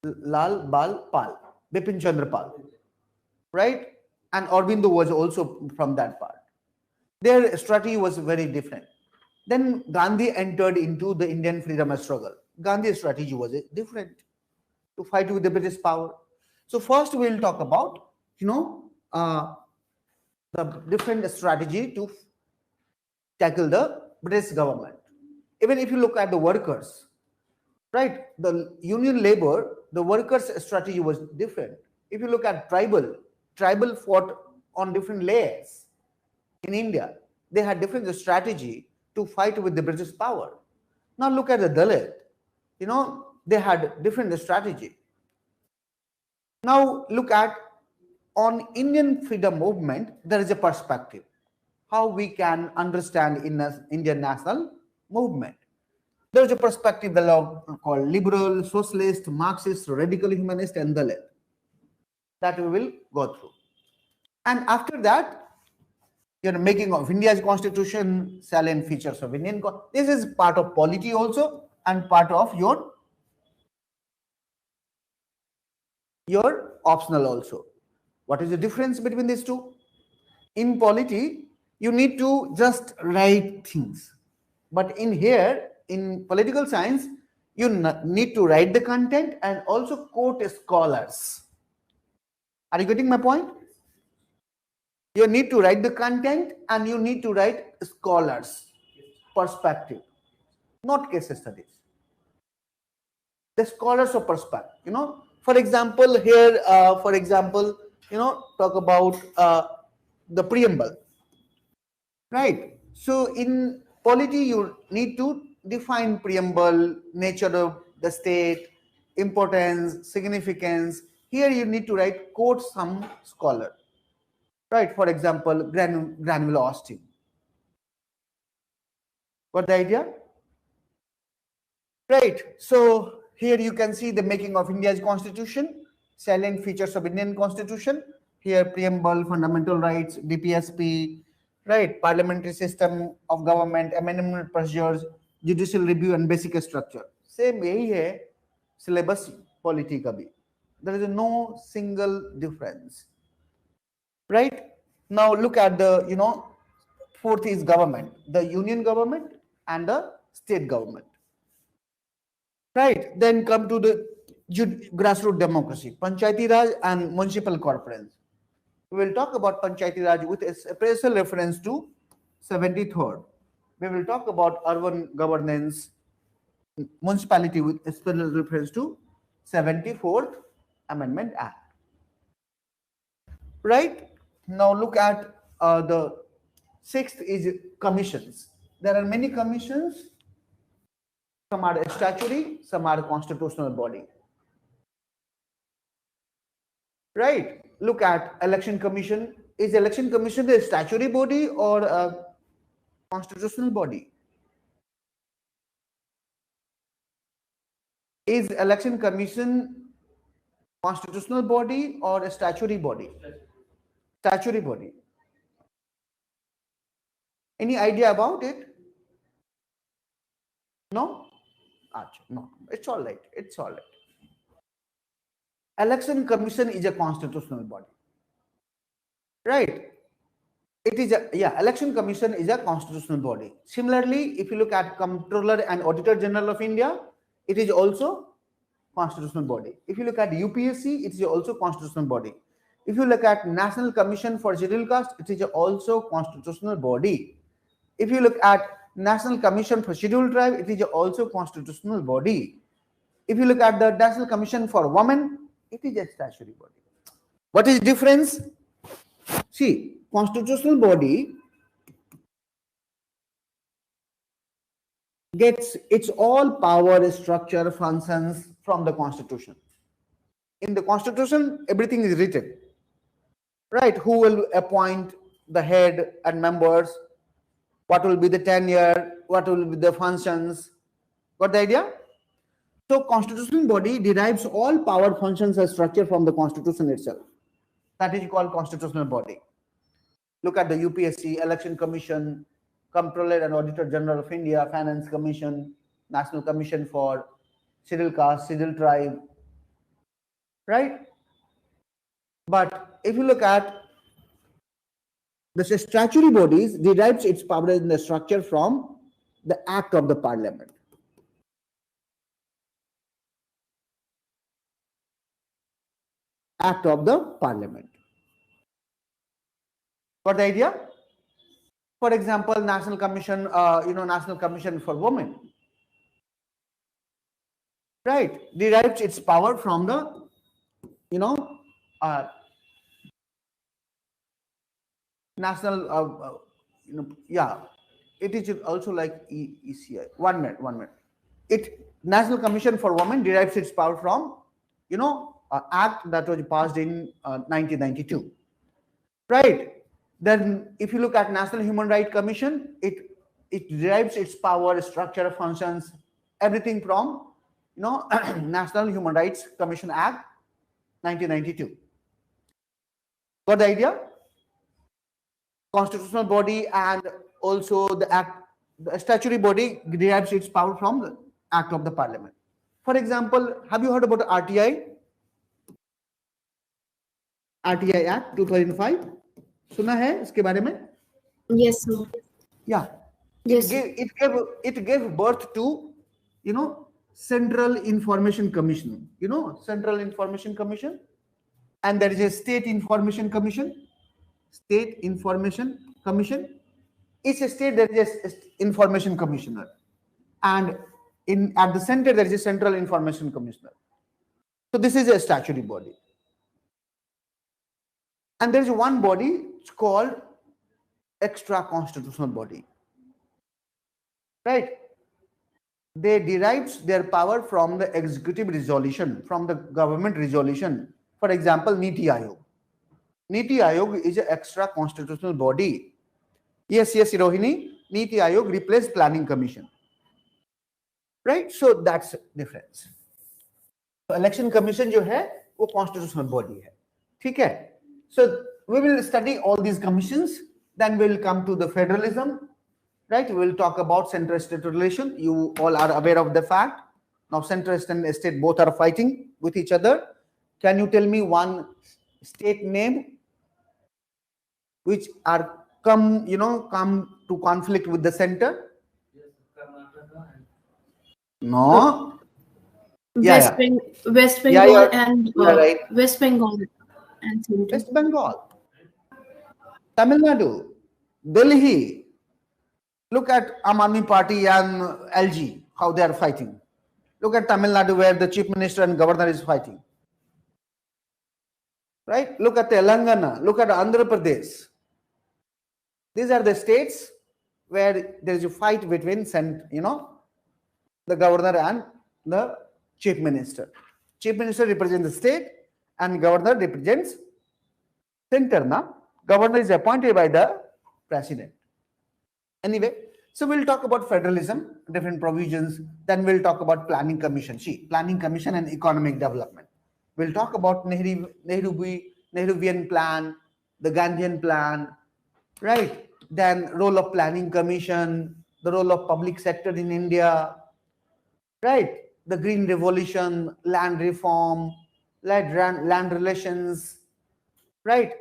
Lal Bal Pal, Bipin Chandra Pal, right? And Aurobindo was also from that part. Their strategy was very different. Then Gandhi entered into the Indian freedom struggle. Gandhi's strategy was different, to fight with the British power. So first we will talk about, the different strategy to tackle the British government. Even if you look at the workers, right? The union labor, the workers' strategy was different. If you look at tribal fought on different layers in India. They had different strategy to fight with the British power. Now look at the Dalit. They had different strategy. Now look at on Indian freedom movement, there is a perspective. How we can understand in the Indian national movement. There is a perspective called liberal, socialist, Marxist, radical humanist, and Dalit. That we will go through. And after that, making of India's constitution, salient features of Indian. This is part of polity also, and part of your optional also. What is the difference between these two? In polity, you need to just write things. But in here, in political science, you need to write the content and also quote scholars. Are you getting my point? You need to write the content and you need to write scholars' perspective, not case studies. The scholars of perspective, For example, here, talk about the preamble, right? So in Polity, you need to define preamble, nature of the state, importance, significance. Here you need to write quote some scholar. Right, for example, Granville Austin. Got the idea? Right, so here you can see the making of India's constitution, salient features of Indian constitution. Here preamble, fundamental rights, DPSP, right, parliamentary system of government, amendment procedures, judicial review and basic structure. Same यही है syllabus polity का भी. There is no single difference. Right, now look at the fourth is government, the union government and the state government. Right, then come to the grassroots democracy, Panchayati Raj and municipal corporations. We will talk about Panchayati Raj with a special reference to 73rd. We will talk about urban governance, municipality with a special reference to 74th Amendment Act. Right, now look at the sixth is commissions. There are many commissions. Some are statutory, some are constitutional body. Right, look at election commission. Is election commission a statutory body or a constitutional body? Is election commission constitutional body or a statutory body? Statutory body. Any idea about it? No? No, it's all right. It's all right. Election commission is a constitutional body. Right. It is election commission is a constitutional body. Similarly, if you look at Comptroller and Auditor General of India, it is also constitutional body. If you look at UPSC, it is also constitutional body. If you look at National Commission for Scheduled Caste, it is also constitutional body. If you look at National Commission for Scheduled Tribe, it is also constitutional body. If you look at the National Commission for Women, it is a statutory body. What is difference? See, constitutional body gets its all power, structure, functions from the constitution. In the constitution, everything is written. Right, who will appoint the head and members, what will be the tenure, what will be the functions. Got the idea? So constitutional body derives all power, functions and structure from the constitution itself. That is called constitutional body. Look at the UPSC, Election Commission, Comptroller and Auditor General of India, Finance Commission, National Commission for Scheduled Caste, Scheduled Tribe, right? But if you look at the statutory bodies, derives its power in the structure from the Act of the Parliament. Act of the Parliament. Got the idea? For example, National Commission, National Commission for Women, right, derives its power from the, national, it is also like ECI. One minute. National Commission for Women derives its power from, act that was passed in 1992, right? Then if you look at National Human Rights Commission, it derives its power, structure, functions, everything from, National Human Rights Commission Act 1992. Got the idea? Constitutional body and also the statutory body derives its power from the Act of the Parliament. For example, have you heard about RTI? RTI Act 2005. सुना है इसके बारे में? Yes, sir. Yeah. Yes. It gave birth to, Central Information Commission. Central Information Commission, and there is a State Information Commission. State Information Commission. Each state there is an information commissioner, and at the center there is a Central Information Commissioner. So this is a statutory body. And there is one body called extra constitutional body. right? They derives their power from the executive resolution, from the government resolution. For example, Niti Aayog. Niti Aayog is an extra constitutional body. Yes, Rohini, Niti Aayog replaced Planning Commission. Right? So that's difference. So election commission जो है वो constitutional body है. ठीक है? So we will study all these commissions. Then we will come to the federalism. Right? We will talk about center-state relation. You all are aware of the fact. Now center and state both are fighting with each other. Can you tell me one state name which are come to conflict with the center? No. West Bengal and right. West Bengal and Central. West Bengal, Tamil Nadu, Delhi. Look at Aam Aadmi Party and LG, how they are fighting. Look at Tamil Nadu, where the chief minister and governor is fighting. Right? Look at Telangana. Look at Andhra Pradesh. These are the states where there is a fight between, the governor and the chief minister. Chief minister represents the state and governor represents center. Governor is appointed by the president. Anyway, so we'll talk about federalism, different provisions. Then we'll talk about planning commission. See, planning commission and economic development. We'll talk about Nehruvian plan, the Gandhian plan, right? Then role of planning commission, the role of public sector in India, right? The green revolution, land reform, land relations, right?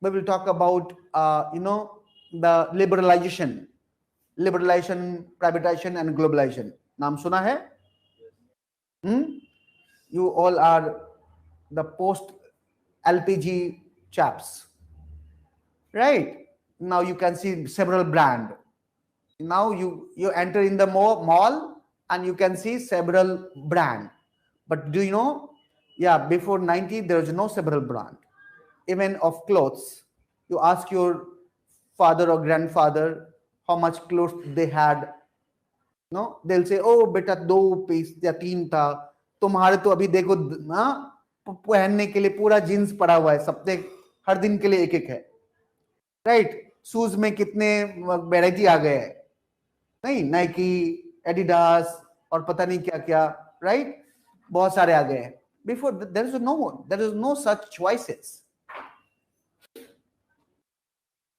We will talk about, the liberalization, privatization and globalization. Naam suna hai? You all are the post LPG chaps, right? Now you can see several brand. Now you enter in the mall and you can see several brand. But do you know? Yeah, before 90 there was no several brand, even of clothes. You ask your father or grandfather how much clothes they had. No, they'll say, oh beta 2 piece या 3 था, तुम्हारे तो अभी देखो ना पहनने के लिए पूरा जीन्स पड़ा हुआ है, सबसे हर दिन के लिए एक है, राइट? शूज में कितने वैरायटी आ गए हैं, नहीं, नाइकी, एडिडास और पता नहीं क्या क्या, राइट? बहुत सारे आ गए हैं. Before there is no such choices,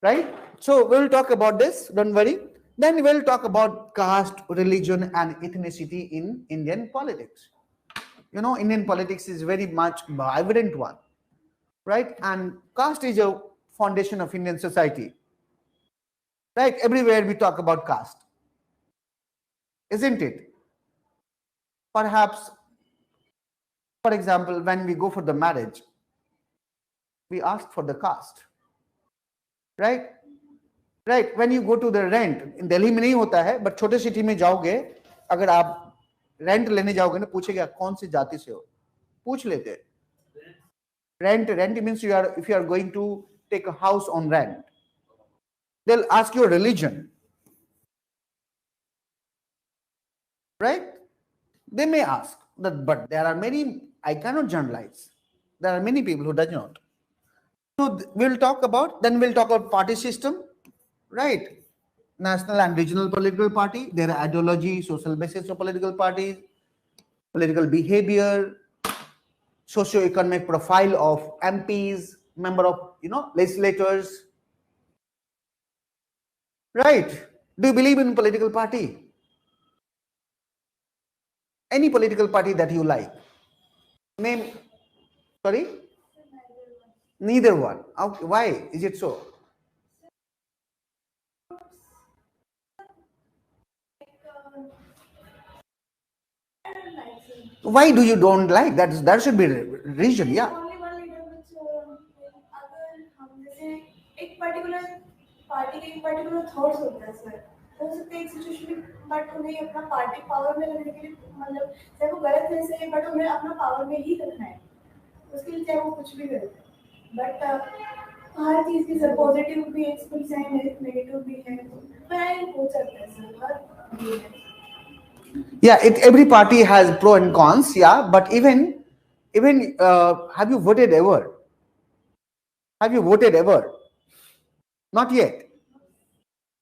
right? So we'll talk about this, don't worry. Then we'll talk about caste, religion and ethnicity in Indian politics. Indian politics is very much vibrant one, right? And caste is a foundation of Indian society, right? Everywhere we talk about caste, isn't it? Perhaps, for example, when we go for the marriage, we ask for the caste, right? Right, when you go to the rent, in Delhi में नहीं होता है, but छोटे city में जाओगे, अगर आप rent लेने जाओगे ना, पूछेगा कौन सी जाति से हो, पूछ लेते. Rent means if you are going to take a house on rent, they'll ask your religion, right? They may ask that, but there are many, I cannot generalize. There are many people who does not. So we'll talk about party system, right? National and regional political party, their ideology, social basis of political parties, political behavior, socio-economic profile of MPs, member of legislators, right? Do you believe in political party? Any political party that you like? Name. Sorry? Neither one. Okay. Why is it so? Why do you don't like? That should be reason, yeah. Only one leader which अगर हम जैसे एक particular party के एक particular thoughts होता है sir, हो सकता है एक situation में but उन्हें अपना party power में रखने के लिए मतलब चाहे वो गलत है सही but उन्हें अपना power में ही रखना है, उसके लिए चाहे वो कुछ भी गलत है, but हर चीज की सर पॉजिटिव भी एक्सपीरियंस है, नेगेटिव भी है, वह हो सकता है sir. Yeah, every party has pro and cons. Yeah, but even have you voted ever? Have you voted ever? Not yet.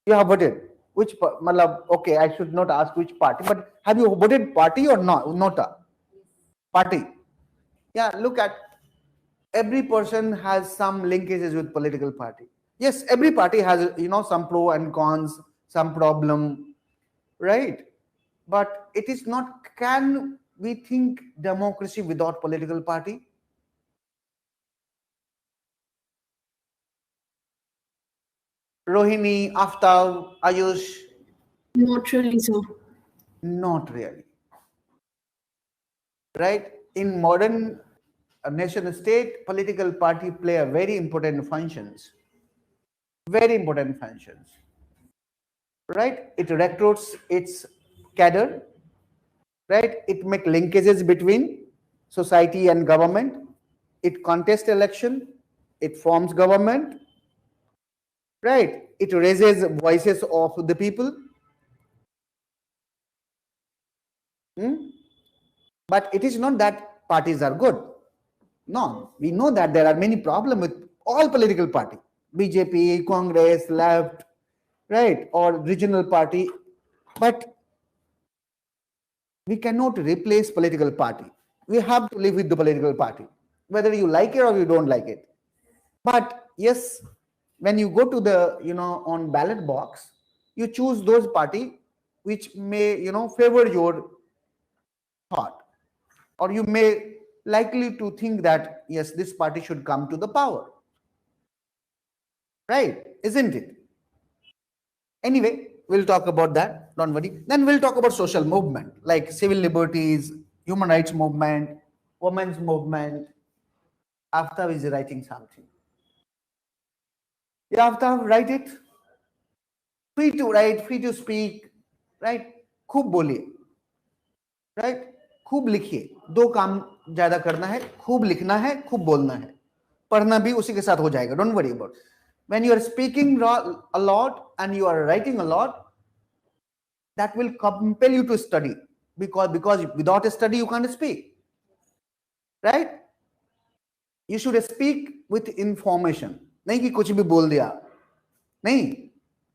You have voted. Which, okay, I should not ask which party, but have you voted party or not? Not a party. Yeah, look at every person has some linkages with political party. Yes, every party has, some pro and cons, some problem, right? But it is not, can we think democracy without political party? Rohini, Aftab, Ayush? Not really, sir. Not really. Right? In modern nation state, political party play a very important functions. Very important functions. Right? It recruits its cadre. Right? It makes linkages between society and government. It contests election. It forms government. Right? It raises voices of the people. But it is not that parties are good. No, we know that there are many problems with all political party, BJP, Congress, left, right, or regional party. But we cannot replace political party. We have to live with the political party, whether you like it or you don't like it. But yes, when you go to the, on ballot box, you choose those party which may, favor your thought, or you may likely to think that, yes, this party should come to the power. Right? Isn't it? Anyway, we'll talk about that. Don't worry. Then we'll talk about social movement like civil liberties, human rights movement, women's movement. After is writing something. Yeah, after write it. Free to write, free to speak. Right? खूब बोलिए. Right? खूब लिखिए. दो काम ज्यादा करना है. खूब लिखना है, खूब बोलना है. पढ़ना भी उसी के साथ हो जाएगा. Don't worry about it. When you are speaking a lot and you are writing a lot, that will compel you to study, because without a study you can't speak, right? You should speak with information. नहीं कि कुछ भी बोल दिया, नहीं,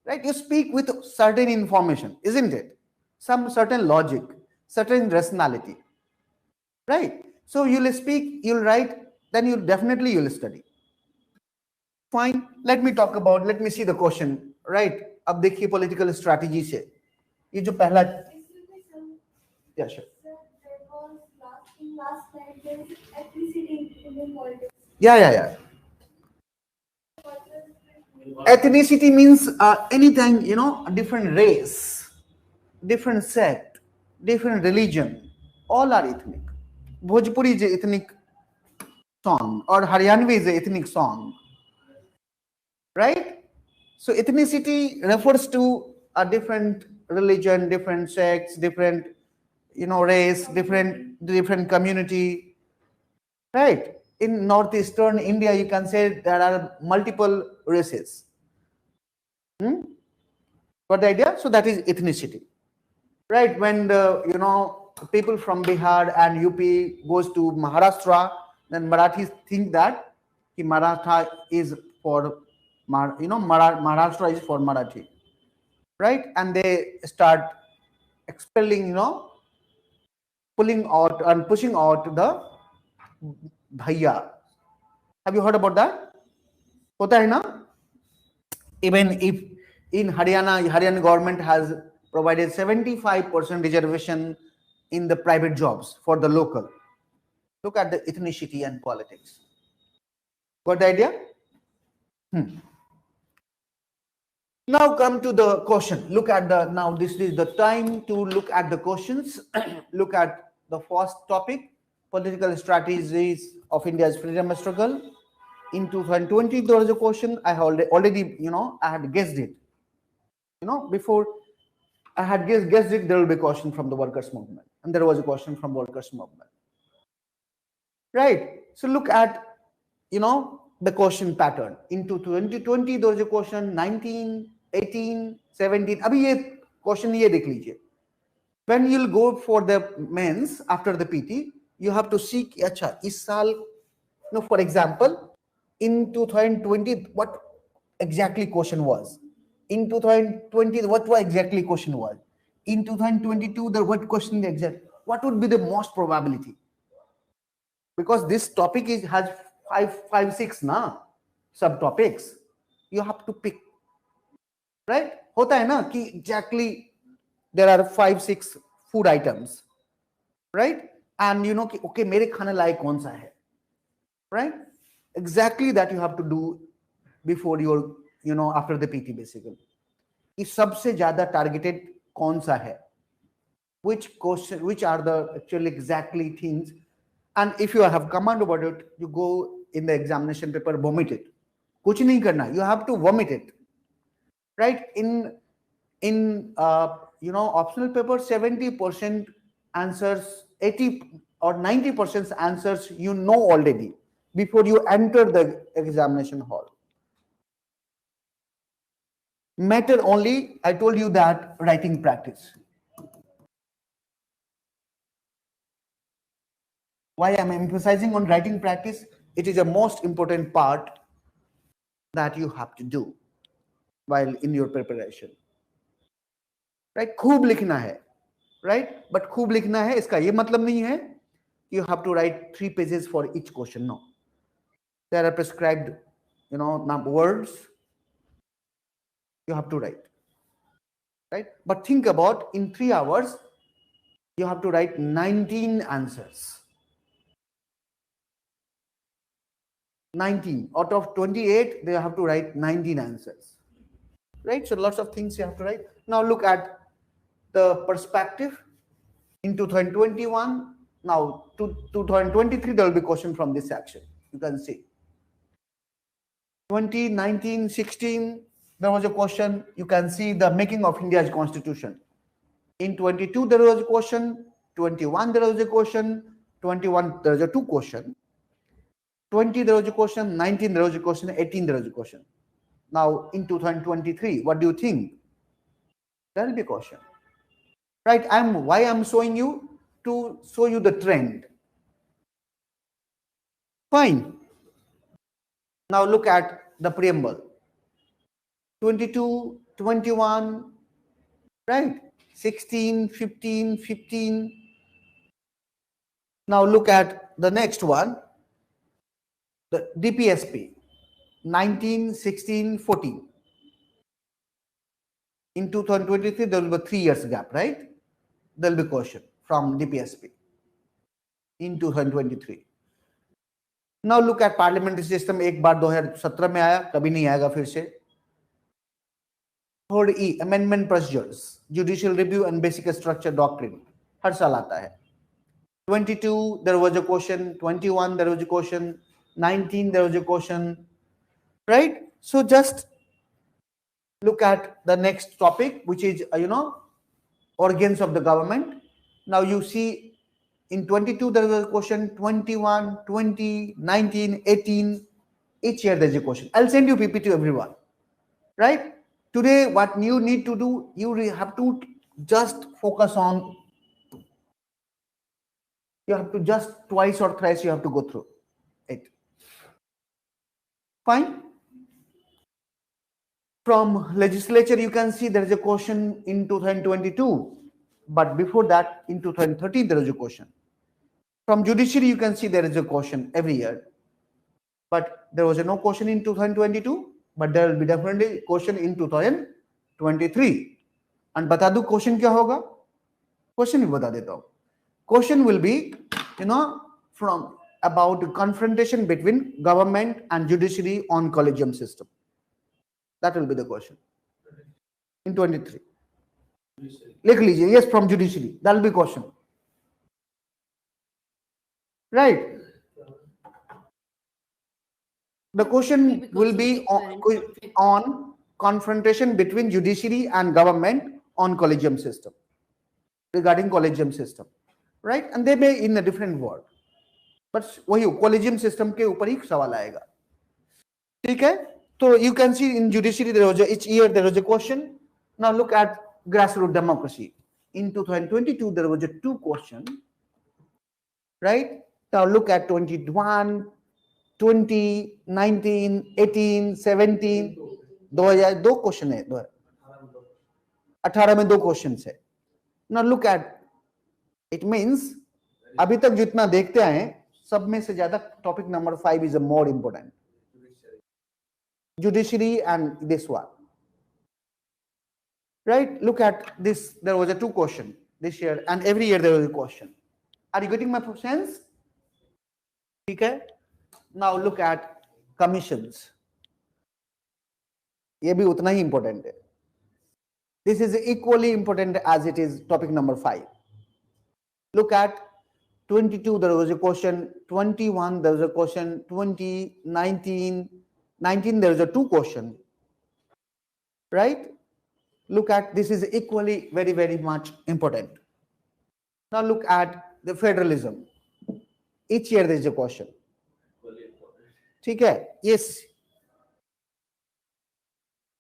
right? You speak with certain information, isn't it? Some certain logic, certain rationality, right? So you'll speak, you'll write, then you'll study. Fine. Let me see the question, right? अब देखिए political strategy से ये जो पहला, yeah, sure. Last night there is ethnicity in Indian politics. Yeah. Ethnicity means anything, a different race, different sect, different religion, all are ethnic. Bhojpuri is an ethnic song, or Haryanvi is an ethnic song, right? So ethnicity refers to a different religion, different sects, different, race, different community, right? In northeastern India, you can say there are multiple races. Got the idea? So that is ethnicity, right? When the people from Bihar and UP goes to Maharashtra, then Marathis think that Maratha is for Maharashtra is for Marathi, right? And they start expelling, pulling out and pushing out the Bhaiya. Have you heard about that? Hota hai na? Even if in Haryana government has provided 75% reservation in the private jobs for the local. Look at the ethnicity and politics. Got the idea? Now come to the question. Look at now this is the time to look at the questions. Look at the first topic, political strategies of India's freedom struggle. In 2020, there was a question. I have already, I had guessed it. Before I had guessed it, there will be a question from the workers' movement. And there was a question from workers' movement. Right? So look at, the question pattern. Into 2020, there was a question, 19, 18, 17. Abhi ye question ये देख लीजिए, when you'll go for the mains after the PT, you have to see कि अच्छा इस साल, no, for example, in 2020 what exactly question was, in 2020 what exactly question was, in 2022 the what question exact, what would be the most probability, because this topic has five six na subtopics, you have to pick, right? होता है ना कि exactly there are 5-6 food items, right? And you know कि okay मेरे खाने लायक कौन सा है, right? Exactly that you have to do before your, you know, after the PT basically, कि सबसे ज्यादा targeted कौन सा है, which question, which are the actually exactly things, and if you have command about it, you go in the examination paper, vomit it, कुछ नहीं करना, you have to vomit it, right? In you know, optional paper 70% answers, 80 or 90% answers you know already before you enter the examination hall. Matter only, I told you that, writing practice. Why I'm emphasizing on writing practice? It is a most important part that you have to do while in your preparation, right? खूब लिखना है, right? But खूब लिखना है इसका ये मतलब नहीं है you have to write 3 pages for each question. No, there are prescribed, you know, words you have to write, right? But think about in 3 hours you have to write 19 answers. 19 out of 28 they have to write 19 answers, right? So lots of things you have to write. Now look at the perspective in 2021. Now to 2023 there will be question from this section. You can see 2019, 16 there was a question. You can see the making of India's constitution. In 22 there was a question, 21 there was a question, 21 there was a 2 question, 20 there was a question, 19 there was a question, 18 there was a question. Now in 2023 what do you think? There will be a question, right? Why I'm showing you, to show you the trend. Fine. Now look at the preamble. 22, 21, right? 16, 15, 15. Now look at the next one, the DPSP, 19, 16, 14. In 2023, there will be 3 years gap, right? There will be question from DPSP in 2023. Now look at parliamentary system. एक बार 2017 में आया, कभी नहीं आएगा फिर से. 3rd E, amendment procedures, judicial review and basic structure doctrine, हर साल आता है. 22 there was a question, 21 there was a question, 19 there was a question, right? So just look at the next topic, which is you know, organs of the government. Now you see in 22 there was a question, 21, 20, 19, 18, each year there's a question. I'll send you PPT to everyone, right? Today what you need to do, you have to just focus on, you have to just twice or thrice you have to go through it. Fine. From legislature you can see there is a question in 2022, but before that in 2013 there is a question. From judiciary you can see there is a question every year, but there was no question in 2022, but there will be definitely a question in 2023. And बता दूं question क्या होगा? Question भी बता देता हूं. Question will be, you know, from about confrontation between government and judiciary on collegium system. That will be the question in 23. लिख लीजिए, yes, from judiciary. That will be question. Right. The question will be on confrontation between judiciary and government on collegium system, regarding collegium system, right? And they may in a different word, but वही collegium system के ऊपर ही सवाल आएगा. ठीक है? So you can see in judiciary there was each year there was a question. Now look at grassroots democracy. In 2022, there was a 2 question, right? Now look at 21, 20, 19, 18, 17, 2002 question है, 18 में 2 question है. Now look at, it means अभी तक जितना देखते आए हैं सब में से ज्यादा topic number 5 is a more important. Judiciary and this one. Right? Look at this. There was a 2 question this year, and every year there was a question. Are you getting my sense? Okay. Now look at commissions. ये भी उतना ही important है. This is equally important as it is topic number 5. Look at 22. There was a question. 21. There was a question. 20. 19. 19. There was a 2 question. Right? Look at this is equally very, very much important. Now look at the federalism. Each year there is a question. Okay. Yes.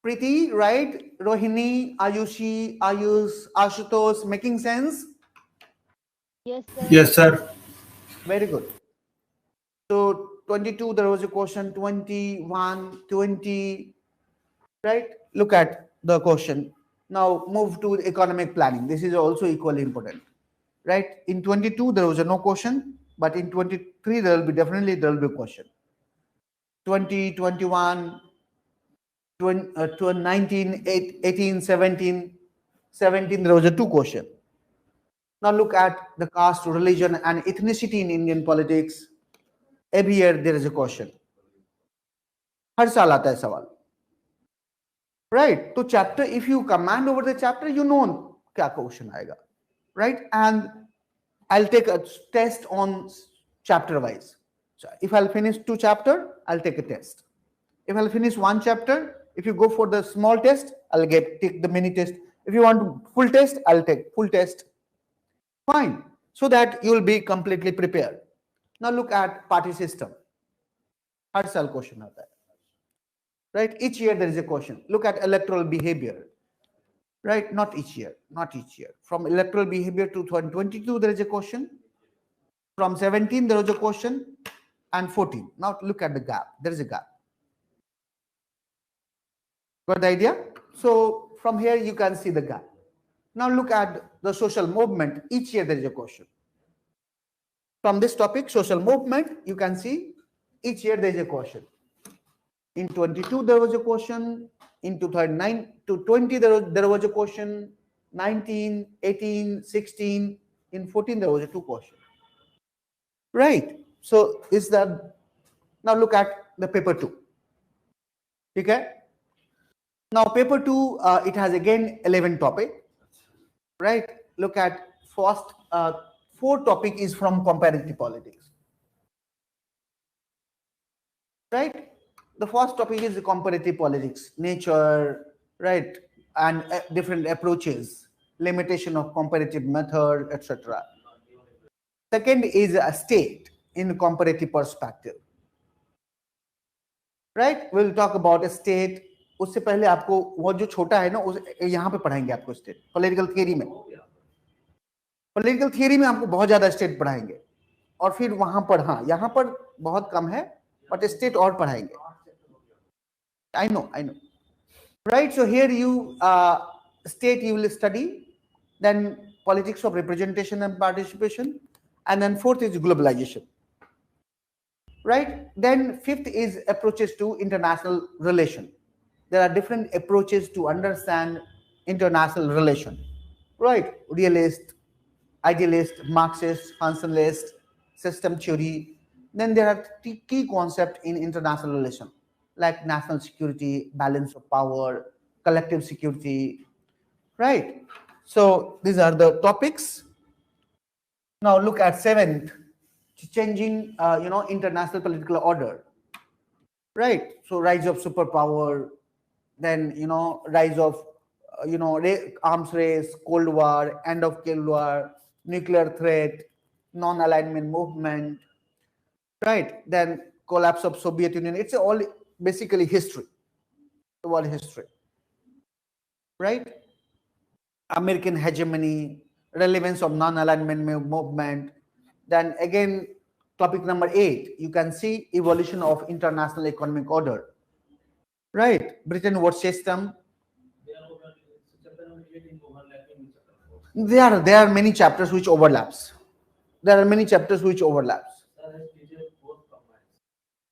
Preeti, right? Rohini, Ayushi, Ayush, Ashutosh, making sense? Yes, sir. Yes, sir. Very good. So 22 there was a question. 21, 20, right? Look at the question. Now move to economic planning. This is also equally important, right? In 22 there was a no question, but in 23 there will be definitely there will be a question. 20, 21, 19, 18, 17, 17 there was a 2 question. Now look at the caste, religion and ethnicity in Indian politics. Every year there is a question. हर साल आता है सवाल. Right? So chapter, if you command over the chapter, you know क्या question आएगा. Right? And I'll take a test on chapter wise. So if I'll finish 2 chapters, I'll take a test. If I'll finish 1 chapter, if you go for the small test, I'll take the mini test. If you want full test, I'll take full test. Fine. So that you will be completely prepared. Now look at party system. हर साल question आता है. Right? Each year there is a question. Look at electoral behavior. Right? Not each year. Not each year. From electoral behavior to 2022 there is a question. From 17 there was a question. And 14. Now look at the gap. There is a gap. Got the idea? So from here you can see the gap. Now look at the social movement. Each year there is a question. From this topic, social movement, you can see each year there is a question. In 22 there was a question. In 2009 to 20 there was a question. 19, 18, 16. In 14 there was a 2 question. Right? So is that, now look at the paper 2. Okay? Now paper 2, it has again 11 topic. Right? Look at first 4 topic is from comparative politics. Right? The first topic is the comparative politics, nature, right? And different approaches, limitation of comparative method, etc. Second is a state in comparative perspective. Right? We'll talk about a state. उससे पहले आपको वो जो छोटा है ना उस यहाँ पे पढ़ाएंगे आपको स्टेट पॉलिटिकल थियरी में. पॉलिटिकल थियरी में आपको बहुत ज्यादा स्टेट पढ़ाएंगे और फिर वहां पर हाँ यहाँ पर बहुत कम है बट स्टेट और पढ़ाएंगे. I know. Right? So here you state you will study, then politics of representation and participation, and then 4th is globalization. Right? Then 5th is approaches to international relation. There are different approaches to understand international relation. Right? Realist, idealist, Marxist, functionalist, system theory. Then there are key concepts in international relation, like national security, balance of power, collective security, right? So these are the topics. Now look at 7th, changing, international political order, right? So rise of superpower, then, rise of, arms race, Cold War, end of Cold War, nuclear threat, non-alignment movement, right? Then collapse of Soviet Union. It's all basically history, the world history, right? American hegemony, relevance of non-alignment movement. Then again, topic number 8, you can see evolution of international economic order. Right, Bretton Woods system. There are many chapters which overlaps. There are many chapters which overlaps.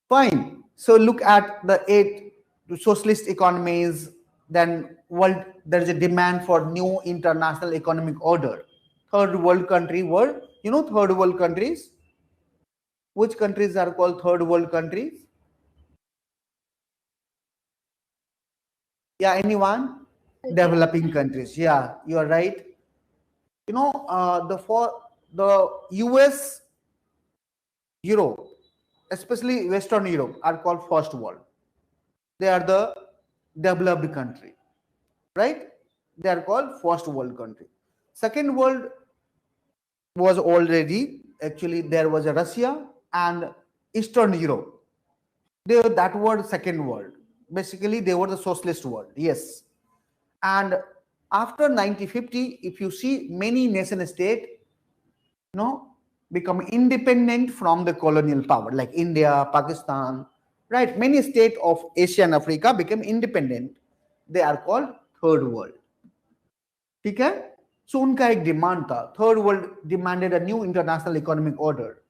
Fine. So look at the 8 socialist economies. Then world, there is a demand for new international economic order. Third world country were, third world countries. Which countries are called third world countries? Yeah, anyone? Developing countries. Yeah, you are right. The US, Europe, especially Western Europe, are called first world. They are the developed country, right? They are called first world country. Second world was already, actually there was a Russia and Eastern Europe. That were second world. Basically, they were the socialist world. Yes. And after 1950, if you see, many nation state, become independent from the colonial power, like India, Pakistan, right? Many states of Asia and Africa became independent. They are called third world. ठीक है? So उनका एक demand था. Third world demanded a new international economic order.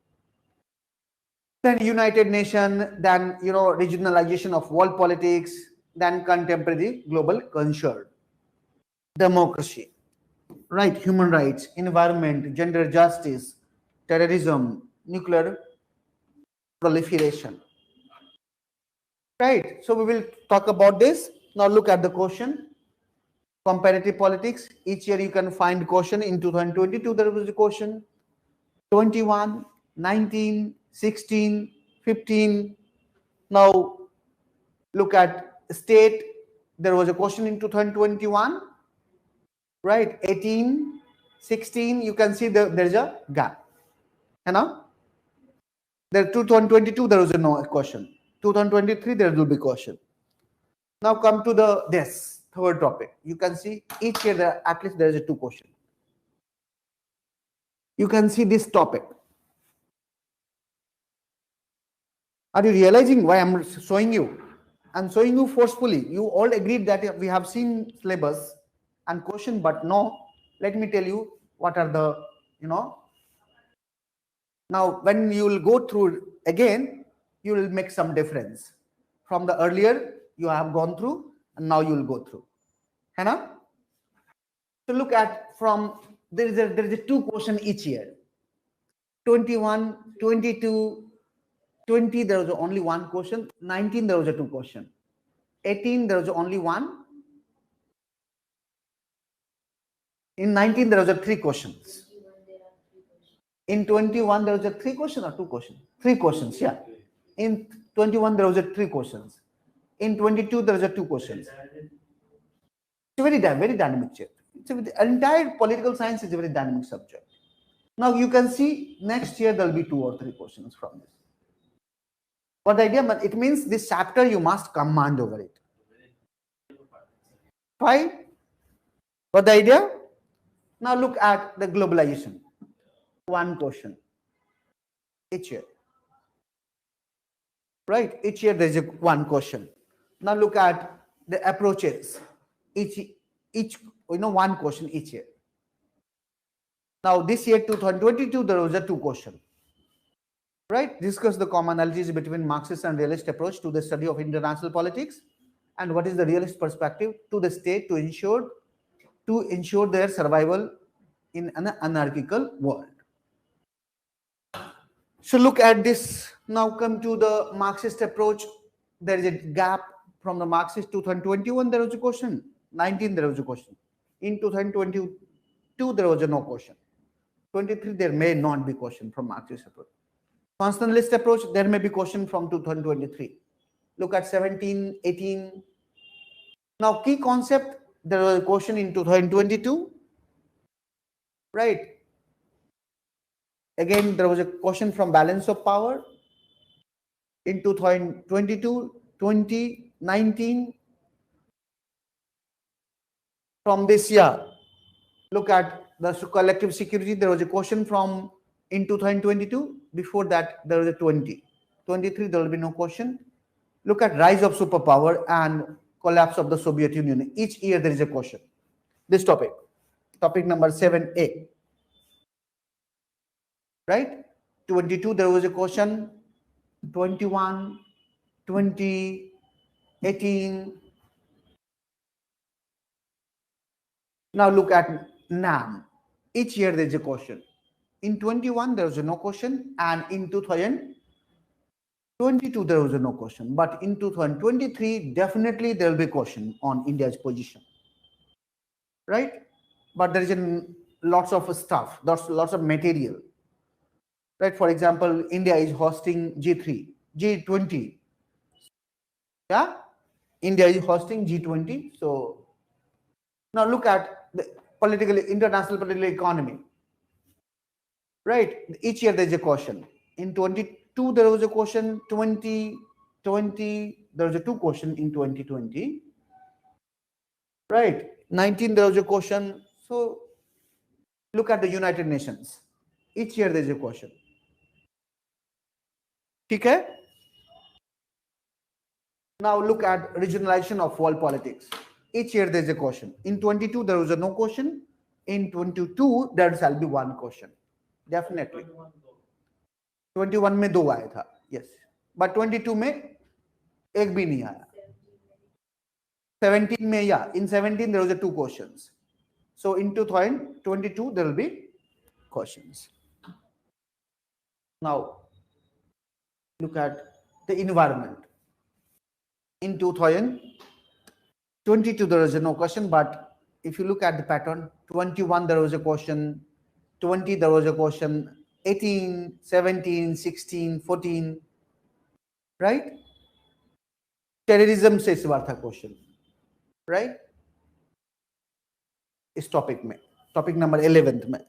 Then United Nations, then regionalization of world politics, then contemporary global concern, democracy, right, human rights, environment, gender justice, terrorism, nuclear proliferation. Right. So we will talk about this. Now look at the question. Comparative politics. Each year you can find question. In 2022 there was a question. 21, 19, 16, 15. Now look at state. There was a question in 2021. Right. 18, 16. You can see there is a gap. You know? There 2022 there was no question. 2023 there will be question. Now come to this third topic. You can see each year at least there is a 2 question. You can see this topic. Are you realizing why I'm showing you? I'm showing you forcefully. You all agreed that we have seen syllabus and question, but no. Let me tell you what are the, Now when you will go through again, you will make some difference. From the earlier you have gone through and now you will go through. Hannah? So look at from, there is a 2 question each year. 21, 22, 20 there was only 1 question. 19 there was a 2 question. 18 there was only 1. In 19 there was a 3 questions. In 21 there was a 3 question or 2 questions? 3 questions, yeah. In 21 there was a 3 questions. In 22 there was a 2 questions. It's a very dynamic chapter. Entire political science is a very dynamic subject. Now you can see next year there will be 2 or 3 questions from this. What the idea? It means this chapter you must command over it. Fine. What the idea? Now look at the globalization. 1 question each year. Right? Each year there is 1 question. Now look at the approaches. Each 1 question each year. Now this year 2022 there was a 2 question. Right? Discuss the commonalities between Marxist and realist approach to the study of international politics, and what is the realist perspective to the state to ensure their survival in an anarchical world. So look at this. Now come to the Marxist approach. There is a gap from the Marxist. 2021 there was a question. 19 there was a question. In 2022 there was no question. 23 there may not be question from Marxist approach. Constitutionalist approach, there may be question from 2023. Look at 17, 18. Now key concept, there was a question in 2022. Right. Again, there was a question from balance of power in 2022, 2019. From this year, Look at the collective security. There was a question from in 2022. Before that, there was a 23. There will be no question. Look at rise of superpower and collapse of the Soviet Union. Each year there is a question. This topic number 7A. Right? 22 there was a question. 21, 20, 18. Now look at NAM. Each year there is a question. In 21 there was no question, and in 2022 there was no question. But in 2023 definitely there will be a question on India's position. Right? But there is lots of stuff, lots of material. Right? For example, India is hosting G20. Yeah? India is hosting G20. So now look at the international political economy. Right? Each year there is a question. In 22 there was a question. 20 there was a 2 question in 2020. Right? 19 there was a question. So look at the United Nations. Each year there is a question. Okay? Now look at regionalization of world politics. Each year there is a question. In 22 there was no question. In 22 there shall be 1 question. Definitely. 21 में 2 आया था. Yes. But 22 में एक भी नहीं आया. 17 में, yeah. In 17 there was a 2 questions. So in 2022 there will be questions. Now look at the environment. In 2022 there was no question, but if you look at the pattern, 21 there was a question, 20 there was a question, 18, 17, 16, 14, right? Terrorism से इस बार था question, right? इस topic में, topic number 11th में.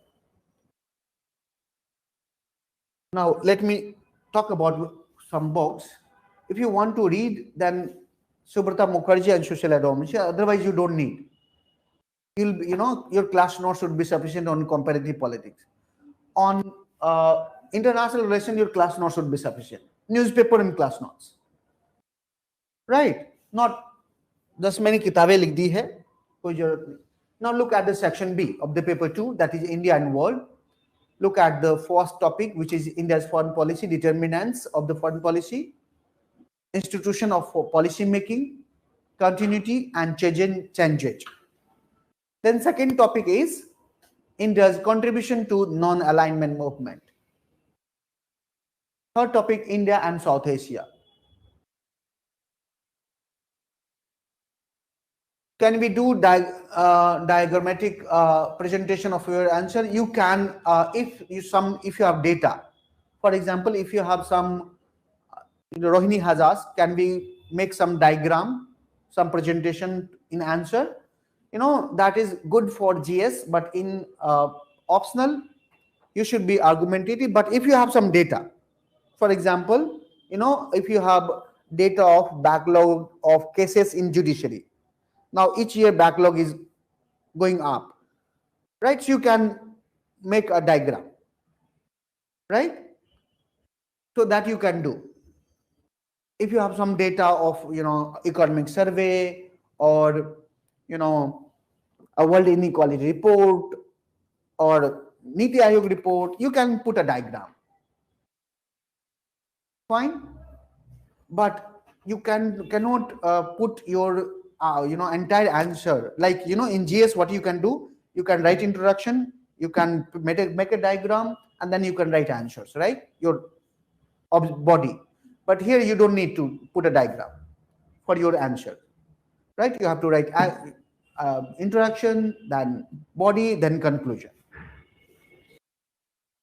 Now let me talk about some books. If you want to read, then Subrata Mukherjee and Social Advocacy. Otherwise, you don't need. Your class notes should be sufficient on comparative politics. On international relations, your class notes should be sufficient. Newspaper and class notes. Right? Not just many kitabeं लिख दी है, कोई जरूरत नहीं. Now look at the section B of the paper 2, that is India and world. Look at the first topic, which is India's foreign policy, determinants of the foreign policy, institution of policy making, continuity and change. Then second topic is India's contribution to non-alignment movement. Third topic, India and South Asia. Can we do diagrammatic presentation of your answer? You can if you have data. For example, if you have some, Rohini has asked, can we make some diagram, some presentation in answer? That is good for GS, but in optional, you should be argumentative. But if you have some data, for example, if you have data of backlog of cases in judiciary, now each year backlog is going up, right? So you can make a diagram, right? So that you can do. If you have some data of, economic survey or, a world inequality report or Niti Aayog report, you can put a diagram. Fine. But you cannot put your, entire answer. Like, in GS, what you can do, you can write introduction, you can make a diagram, and then you can write answers, right? Your body. But here you don't need to put a diagram for your answer, right? You have to write introduction, then body, then conclusion.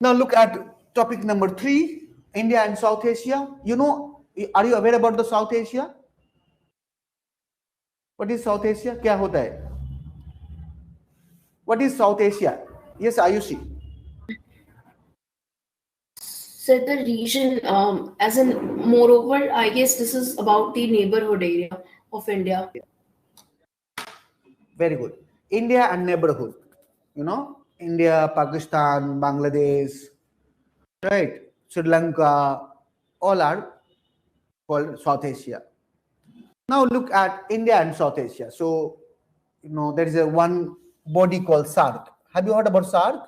Now look at topic number 3, India and South Asia. Are you aware about the South Asia? What is South Asia? क्या होता है? What is South Asia? Yes, Ayushi. So the region, as in, moreover, I guess this is about the neighborhood area of India. Very good. India and neighborhood. India, Pakistan, Bangladesh, right? Sri Lanka, all are called South Asia. Now look at India and South Asia. So, there is one body called SAARC. Have you heard about SAARC?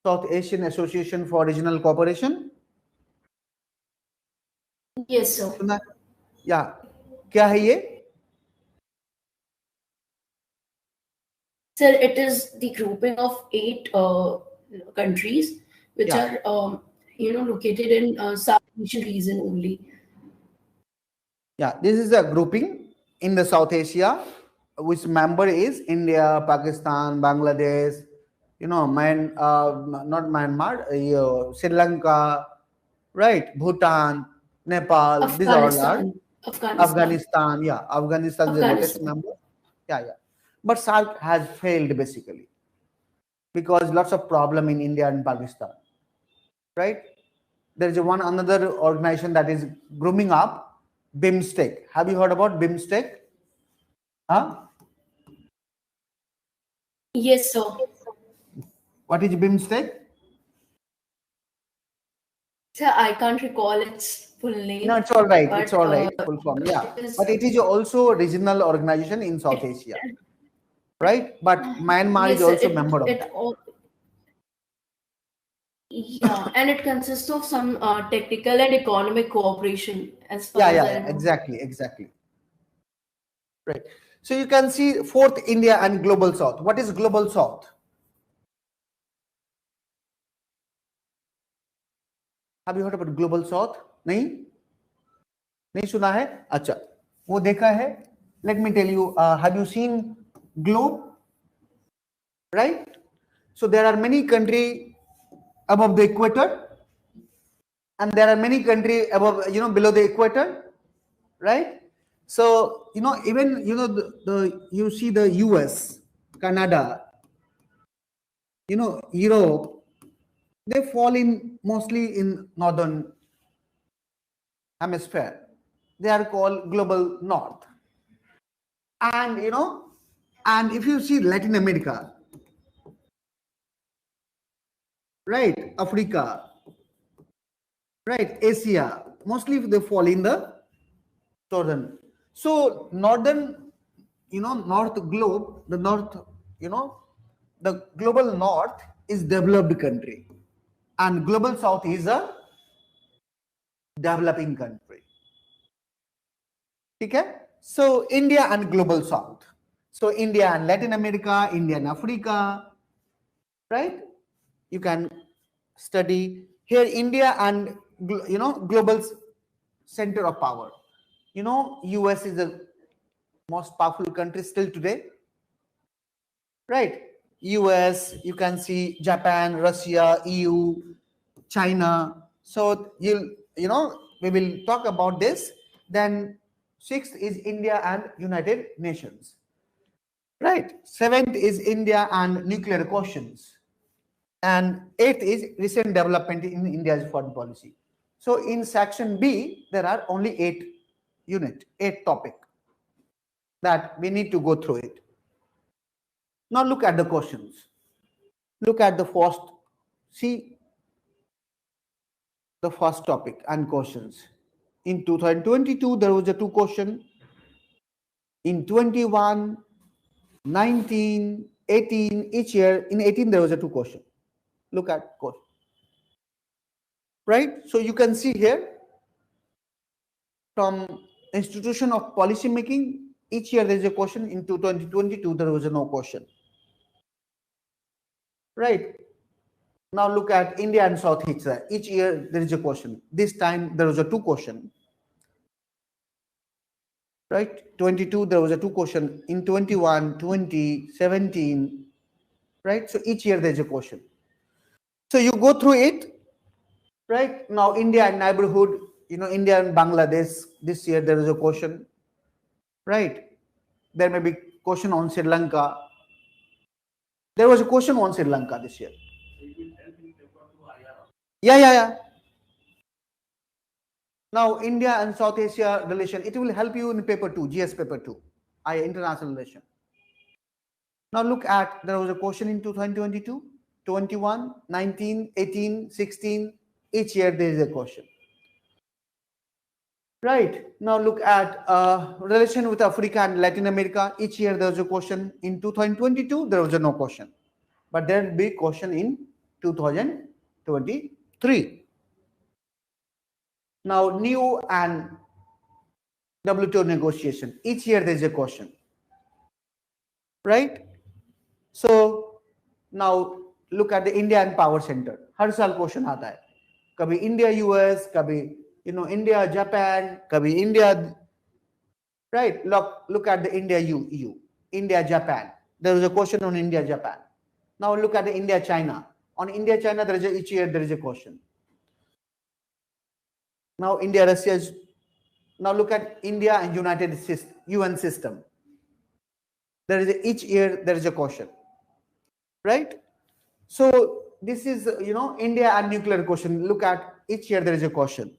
South Asian Association for Regional Cooperation? Yes, sir. Yeah. क्या है ये? Sir, it is the grouping of 8 countries which are located in South Asian region only. Yeah, this is a grouping in the South Asia, which member is India, Pakistan, Bangladesh, not Myanmar, Sri Lanka, right? Bhutan, Nepal, these all are Afghanistan. Yeah, Afghanistan is the latest member. Yeah. But SAARC has failed basically because lots of problem in India and Pakistan, right? There is another organization that is grooming up, BIMSTEC. Have you heard about BIMSTEC? Huh? Yes, sir. What is BIMSTEC? Sir, I can't recall its full name. No, it's all right. But, it's all right. Full form. Yeah. But it is also a regional organization in South Asia. Right? But Myanmar yes, is also a member of that. Yeah, and it consists of some technical and economic cooperation as far as I know. Exactly. Right. So you can see fourth India and Global South. What is Global South? Have you heard about Global South? नहीं सुना है? अच्छा, वो देखा है? Let me tell you, have you seen globe? Right? So there are many countries above the equator, and there are many countries above, below the equator, right? So, even, you see the US, Canada, Europe, they fall in mostly in northern hemisphere. They are called global north. And, and if you see Latin America, right, Africa, right, Asia, mostly they fall in the southern. So northern, north globe, the north, the global north is developed country, and global south is a developing country. Okay? So India and global south. So India and Latin America, India and Africa, right? You can study here India and global center of power. US is the most powerful country still today, right? US, you can see Japan, Russia, EU, China. So we will talk about this. Then sixth is India and United Nations, right? Seventh is India and nuclear questions, and eighth is recent development in India's foreign policy. So in section B, there are only 8 topic that we need to go through it. Now look at the questions. Look at the first, see the first topic and questions. In 2022, there was a 2 question. In 21, 19, 18, each year, in 18, there was a 2 question. Look at question. Right? So you can see here, from institution of policy making, each year there is a question. In 2022, there was no question. Right? Now look at India and South Asia. Each year there is a question. This time there was a 2 question. Right? 22, there was a 2 question. In 21, 20, 17, right? So each year there is a question. So you go through it, right? Now India and neighborhood, India and Bangladesh, this year there is a question, right? There may be question on Sri Lanka. There was a question on Sri Lanka this year. Yeah. Now India and South Asia relation, it will help you in paper 2, GS paper 2, international relation. Now look at, there was a question in 2022, 21, 19, 18, 16. Each year there is a question. Right. Now look at relation with Africa and Latin America. Each year there was a question. In 2022, there was no question. But there will be a question in 2023. Now new and WTO negotiation. Each year there is a question. Right. So now look at the India and power center. हर साल question आता है. कभी India US, कभी India Japan, कभी India. Right. Look at the India EU, India Japan. There is a question on India Japan. Now look at the India China. On India China, there is each year there is a question. Now India Russia is. Now look at India and United States UN system. There is each year there is a question. Right. So this is India and nuclear question. Look at each year there is a question.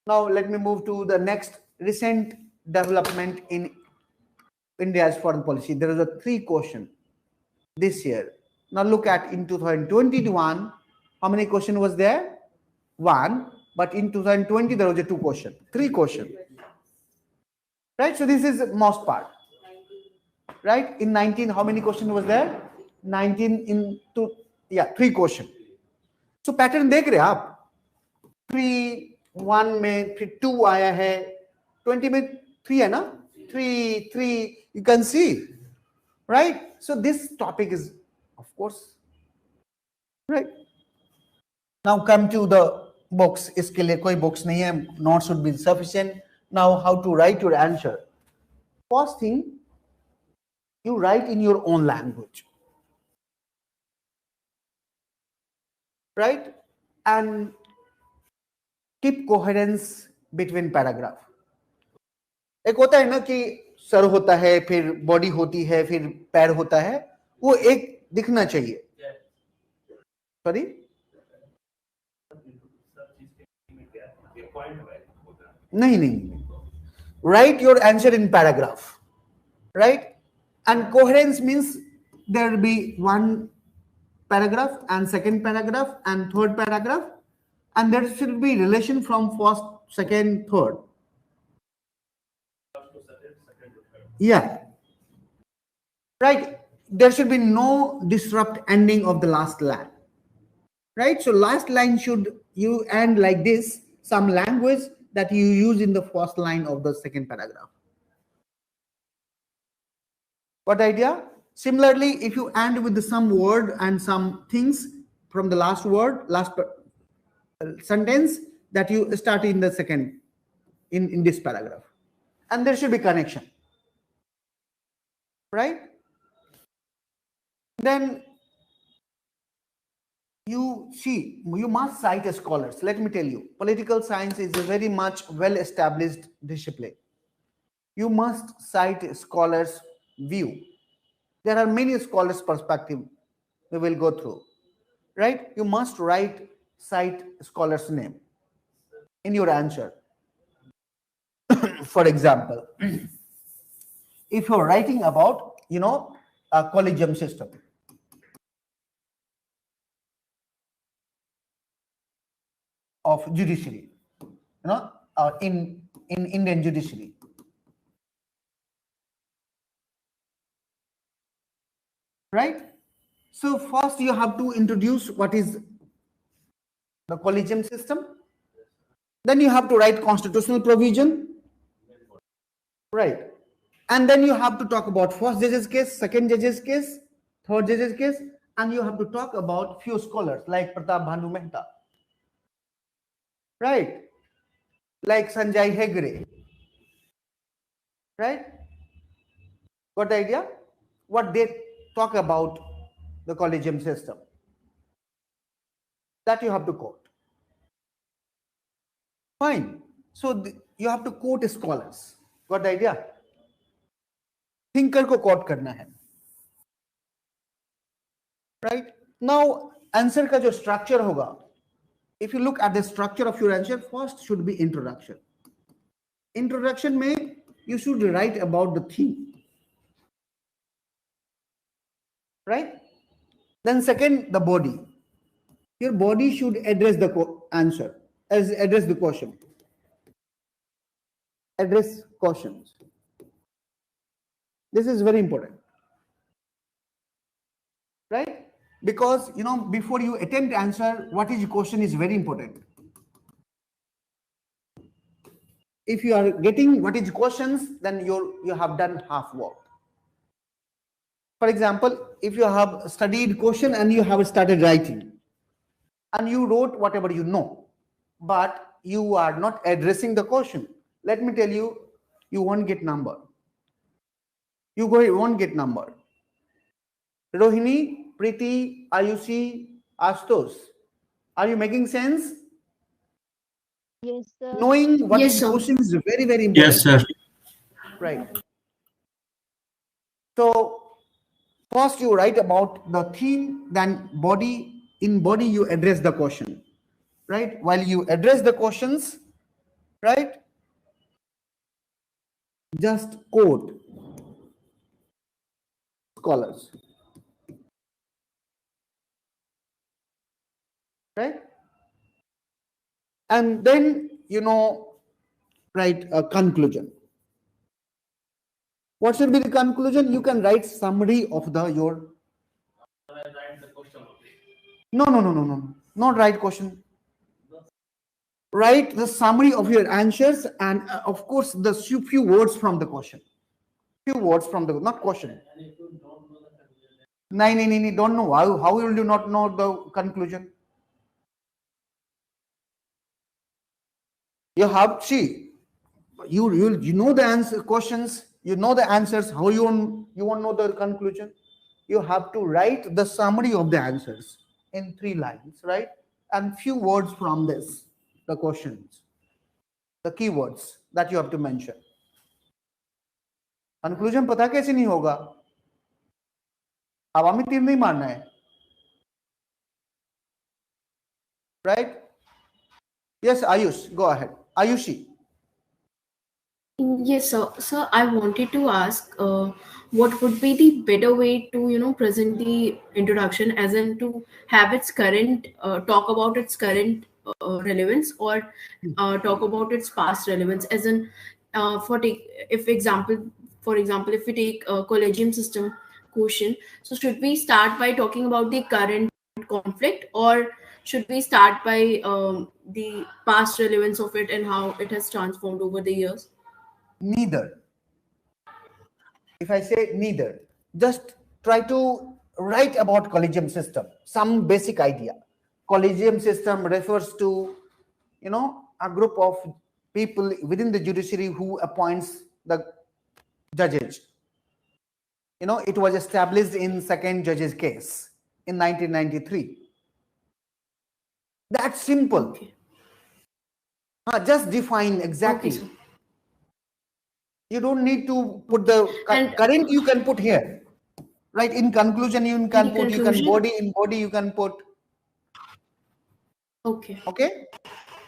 Now let me move to the next recent development in India's foreign policy. There is a 3 question this year. Now look at in 2021, how many question was there? 1. But in 2020 there was a 2 question, 3 question. Right. So this is most part. Right. In 19, how many question was there? 19 in 2. Yeah, 3 question. So pattern देख रहे आप? 3, 1 में फिर 2 आया है, 20 में 3 है ना? 3, you can see, right? So this topic is, of course, right. Now come to the books. इसके लिए कोई books नहीं है. Notes should be sufficient. Now how to write your answer? First thing, you write in your own language, right? And keep coherence between paragraph. एक होता है ना कि सर होता है, फिर बॉडी होती है, फिर पैर होता है, वो एक दिखना चाहिए. सॉरी, नहीं. Write your answer in paragraph, right? And coherence means there will be one paragraph and second paragraph and third paragraph, and there should be relation from first, second, third. Yeah, right. There should be no disrupt ending of the last line, right? So last line should you end like this, some language that you use in the first line of the second paragraph. What idea? Similarly, if you end with some word and some things from the last word, last sentence, that you start in the second, in this paragraph, and there should be connection. Right? Then you see, you must cite scholars. Let me tell you, political science is a very much well-established discipline. You must cite scholars' view. There are many scholars' perspective we will go through. Right? You must cite scholar's name in your answer. For example, if you're writing about a collegium system, of judiciary, in Indian judiciary, right? So first you have to introduce what is the collegium system. Then you have to write constitutional provision, right? And then you have to talk about first judge's case, second judge's case, third judge's case, and you have to talk about few scholars like Pratap Bhanu Mehta, right? Like Sanjay Hegde, right? Got the idea? What they talk about the collegium system. That you have to quote. Fine. So you have to quote scholars. Got the idea? Thinker को quote करना है. Right? Now answer का जो structure होगा. If you look at the structure of your answer, first should be introduction. Introduction में you should write about the theme. right? Then second, the body. Your body should address the answer, as address the question. Address questions. This is very important, right? Because before you attempt answer, what is the question is very important. If you are getting what is the questions, then you have done half work. For example, if you have studied question and you have started writing, and you wrote whatever you know, but you are not addressing the question, let me tell you, you won't get number. You won't get number. Rohini, Preeti, Ayushi, Astos, are you making sense? Yes, sir. Knowing what Yes, is sir. question is very, very important. Yes, sir. Right. So first you write about the theme, then body. In body you address the question, right? While you address the questions, right? Just quote scholars, right? And then write a conclusion. What should be the conclusion? You can write summary of your. No. Not write question. Write the summary of your answers and of course the few words from the question. Few words from the not question. No, don't know. How will you not know the conclusion? You have you know the answer questions, you know the answers. How you won't know the conclusion? You have to write the summary of the answers in 3 lines, right? And few words from this, the questions, the keywords that you have to mention. Conclusion पता कैसे नहीं होगा? हवा में तीर नहीं मारना है, right? Yes, Ayush, go ahead. Ayushi. Yes, sir. Sir, I wanted to ask, what would be the better way to, present the introduction, as in to have its current, talk about its current relevance, or talk about its past relevance, as in, for example, if we take a collegium system question, so should we start by talking about the current conflict, or should we start by the past relevance of it and how it has transformed over the years? Neither. If I say neither, just try to write about collegium system, some basic idea. Collegium system refers to, a group of people within the judiciary who appoints the judges. It was established in second judge's case in 1993. That's simple. Okay. Just define exactly. Okay, sir. You don't need to put the current, you can put here, right? In conclusion, you can put, you can body, in body, you can put. Okay.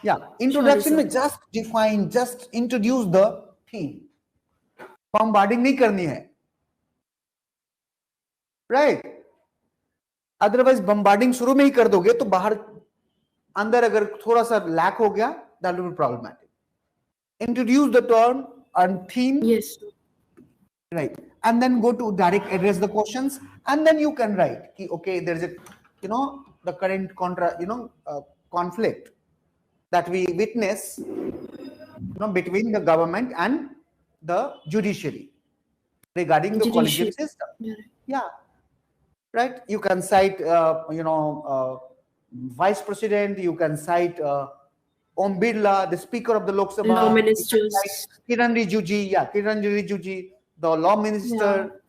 Yeah. Introduction में just define, just introduce the theme. Bombarding नहीं करनी है. Right? Otherwise, bombarding शुरू में ही कर दोगे तो बाहर अंदर अगर थोड़ा सा lack हो गया, that will be problematic. Introduce the term and theme. Yes. Right. And then go to direct address the questions, and then you can write, okay, there's a, the current conflict that we witness, between the government and the judiciary regarding the collegium system. Yeah. Right. You can cite, vice president. You can cite Om Birla, the Speaker of the Lok Sabha. Law ministers. Kiran Rijiju, the law minister.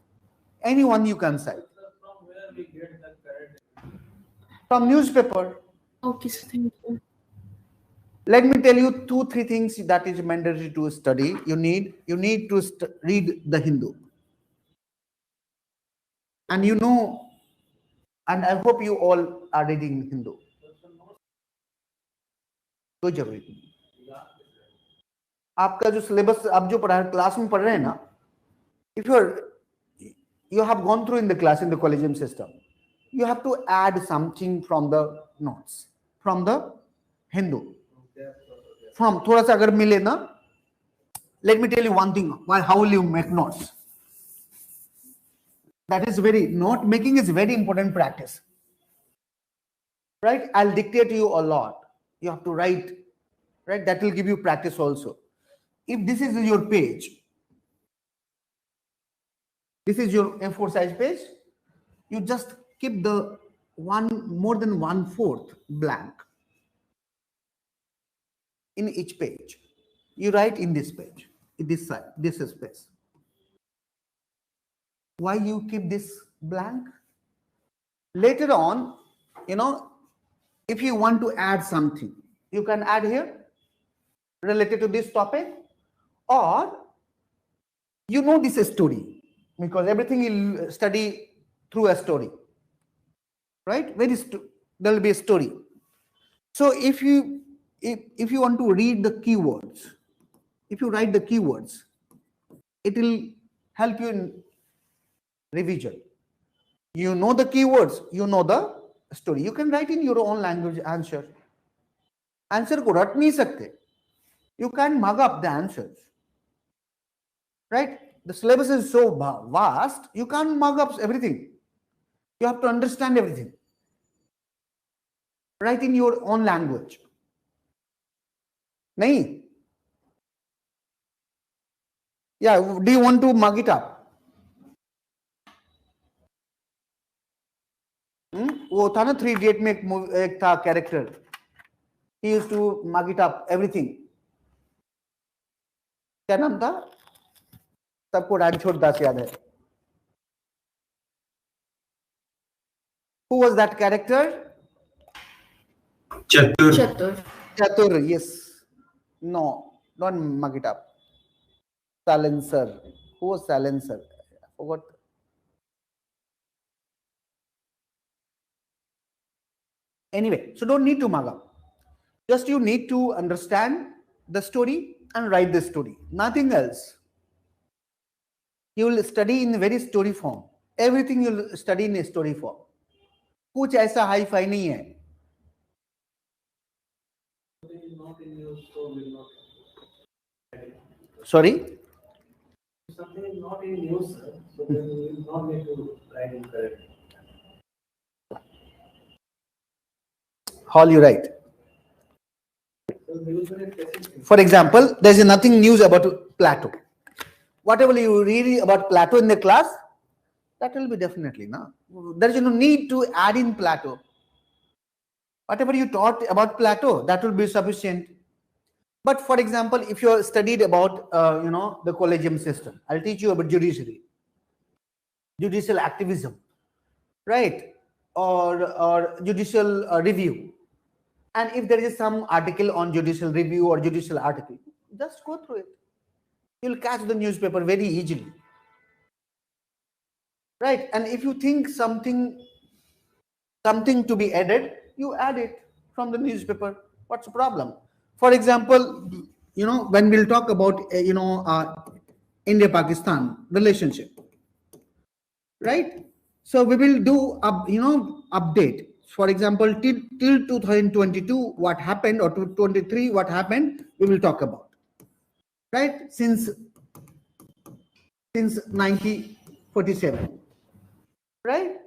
Anyone you can cite. From where we get the current? From newspaper. Okay, so thank you. Let me tell you 2-3 things that is mandatory to study. You need to read the Hindu. And and I hope you all are reading Hindu. कोई जरूरी नहीं. आपका जो syllabus आप जो पढ़ा class में पढ़ रहे हैं ना, if you are you have gone through in the class in the collegium system. You have to add something from the notes, from the Hindu. From thoda sa agar mile na, let me tell you one thing. How will you make notes? That is note making is very important practice. Right? I'll dictate to you a lot. You have to write. Right? That will give you practice also. If this is your page, this is your A4 size page, you just keep the more than 1/4 blank in each page. You write in this page, in this side, this is space. Why you keep this blank? Later on, if you want to add something, you can add here related to this topic, or this story, because everything you'll study through a story, right? There will be a story. So if you want to read the keywords, if you write the keywords, it will help you in revision. You know the keywords, you know the story. You can write in your own language answer. Answer ko rat nahi sakte. You can mug up the answers. Right? The syllabus is so vast, you can't mug up everything. You have to understand everything. Write in your own language. Nahi? Yeah, do you want to mug it up? वो था ना 3 Idiot में एक था character. He used to mug it up everything. क्या नाम था? सबको रणछोड़ दास याद है. Who was that character? Chatur. Chatur, yes. No, don't mug it up. Silencer. Who was silencer? I forgot. Anyway, so don't need to mug up. Just you need to understand the story and write the story. Nothing else. You will study in a very story form. Everything you will study in a story form. कुछ ऐसा hi fi नहीं है. Sorry? If something is not in news, sir, so then you will not need to write in correct. All you write. For example, there is nothing news about Plato. Whatever you read about Plato in the class, that will be definitely no. There is no need to add in Plato. Whatever you taught about Plato, that will be sufficient. But for example, if you studied about the collegium system, I'll teach you about judiciary, judicial activism, right, or judicial review. And if there is some article on judicial review or judicial article, just go through it. You'll catch the newspaper very easily, right? And if you think something to be added, you add it from the newspaper. What's the problem? For example, when we'll talk about India-Pakistan relationship, right? So we will do update. For example, till 2022, what happened, or 2023, what happened, we will talk about, right? Since 1947, right?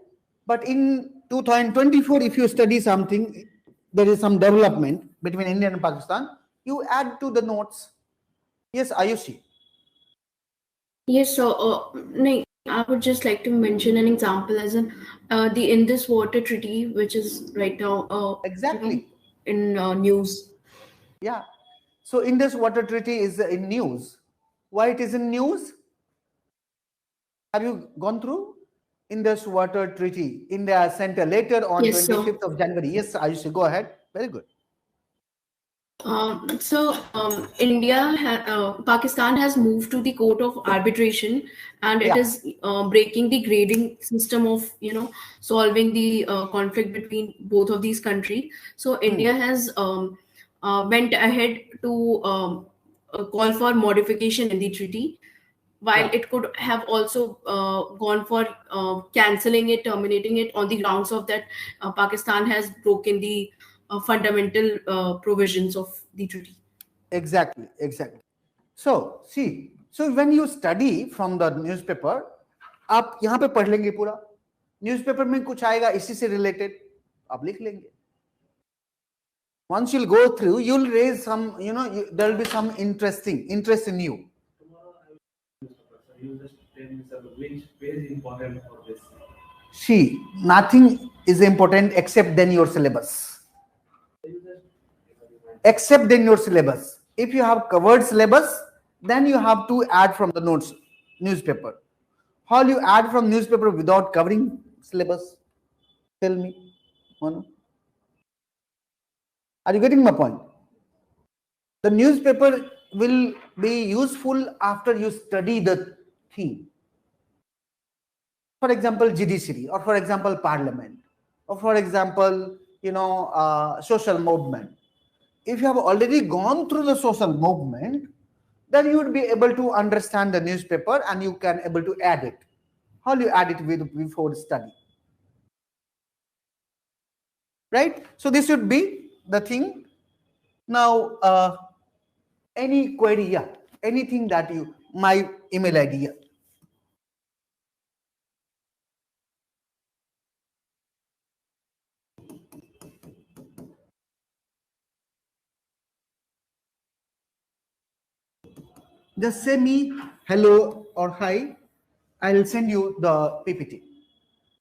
But in 2024, if you study something, there is some development between India and Pakistan, you add to the notes. Yes, Ayushi. Yes, so I would just like to mention an example as in the Indus Water Treaty, which is right now exactly in news. Yeah. So Indus Water Treaty is in news. Why it is in news? Have you gone through Indus Water Treaty? India sent a letter on 25th of January. Yes, Ayushi, go ahead. Very good. Pakistan has moved to the court of arbitration, and it is breaking the grading system of solving the conflict between both of these countries. So India has went ahead to call for modification in the treaty, while Yeah. it could have also gone for cancelling it, terminating it on the grounds of that Pakistan has broken the fundamental provisions of the treaty. Exactly, exactly. So see, so when you study from the newspaper, आप यहाँ पे पढ़ लेंगे पूरा, newspaper में कुछ आएगा इसी से रिलेटेड, आप लिख लेंगे. Once you'll go through, you'll raise some, there will be some interest in you. You just tell me, sir, which page is important for this? See, nothing is important except then your syllabus. Except then your syllabus. If you have covered syllabus, then you have to add from the notes newspaper. How you add from newspaper without covering syllabus? Tell me. Manu? Are you getting my point? The newspaper will be useful after you study the theme. For example, judiciary, or for example, parliament, or for example, social movement. If you have already gone through the social movement, then you would be able to understand the newspaper and you can able to add it. How do you add it before study? Right? So this should be the thing. Now, any query, yeah, anything that my email ID, yeah. Just say me hello or hi. I'll send you the PPT.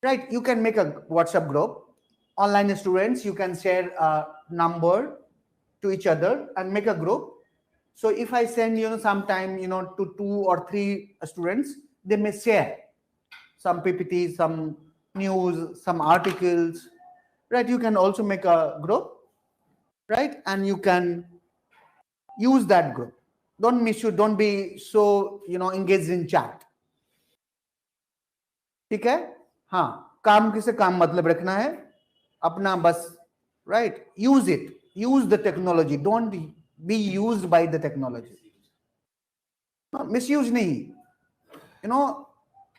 Right? You can make a WhatsApp group. Online students, you can share a number to each other and make a group. So if I send sometime to 2 or 3 students, they may share some PPT, some news, some articles. Right? You can also make a group. Right? And you can use that group. Don't be so engaged in chat. ठीक है? हाँ, काम किसे काम मतलब रखना है अपना बस. Right? Use it. Use the technology. Don't be used by the technology. No, misuse nahi.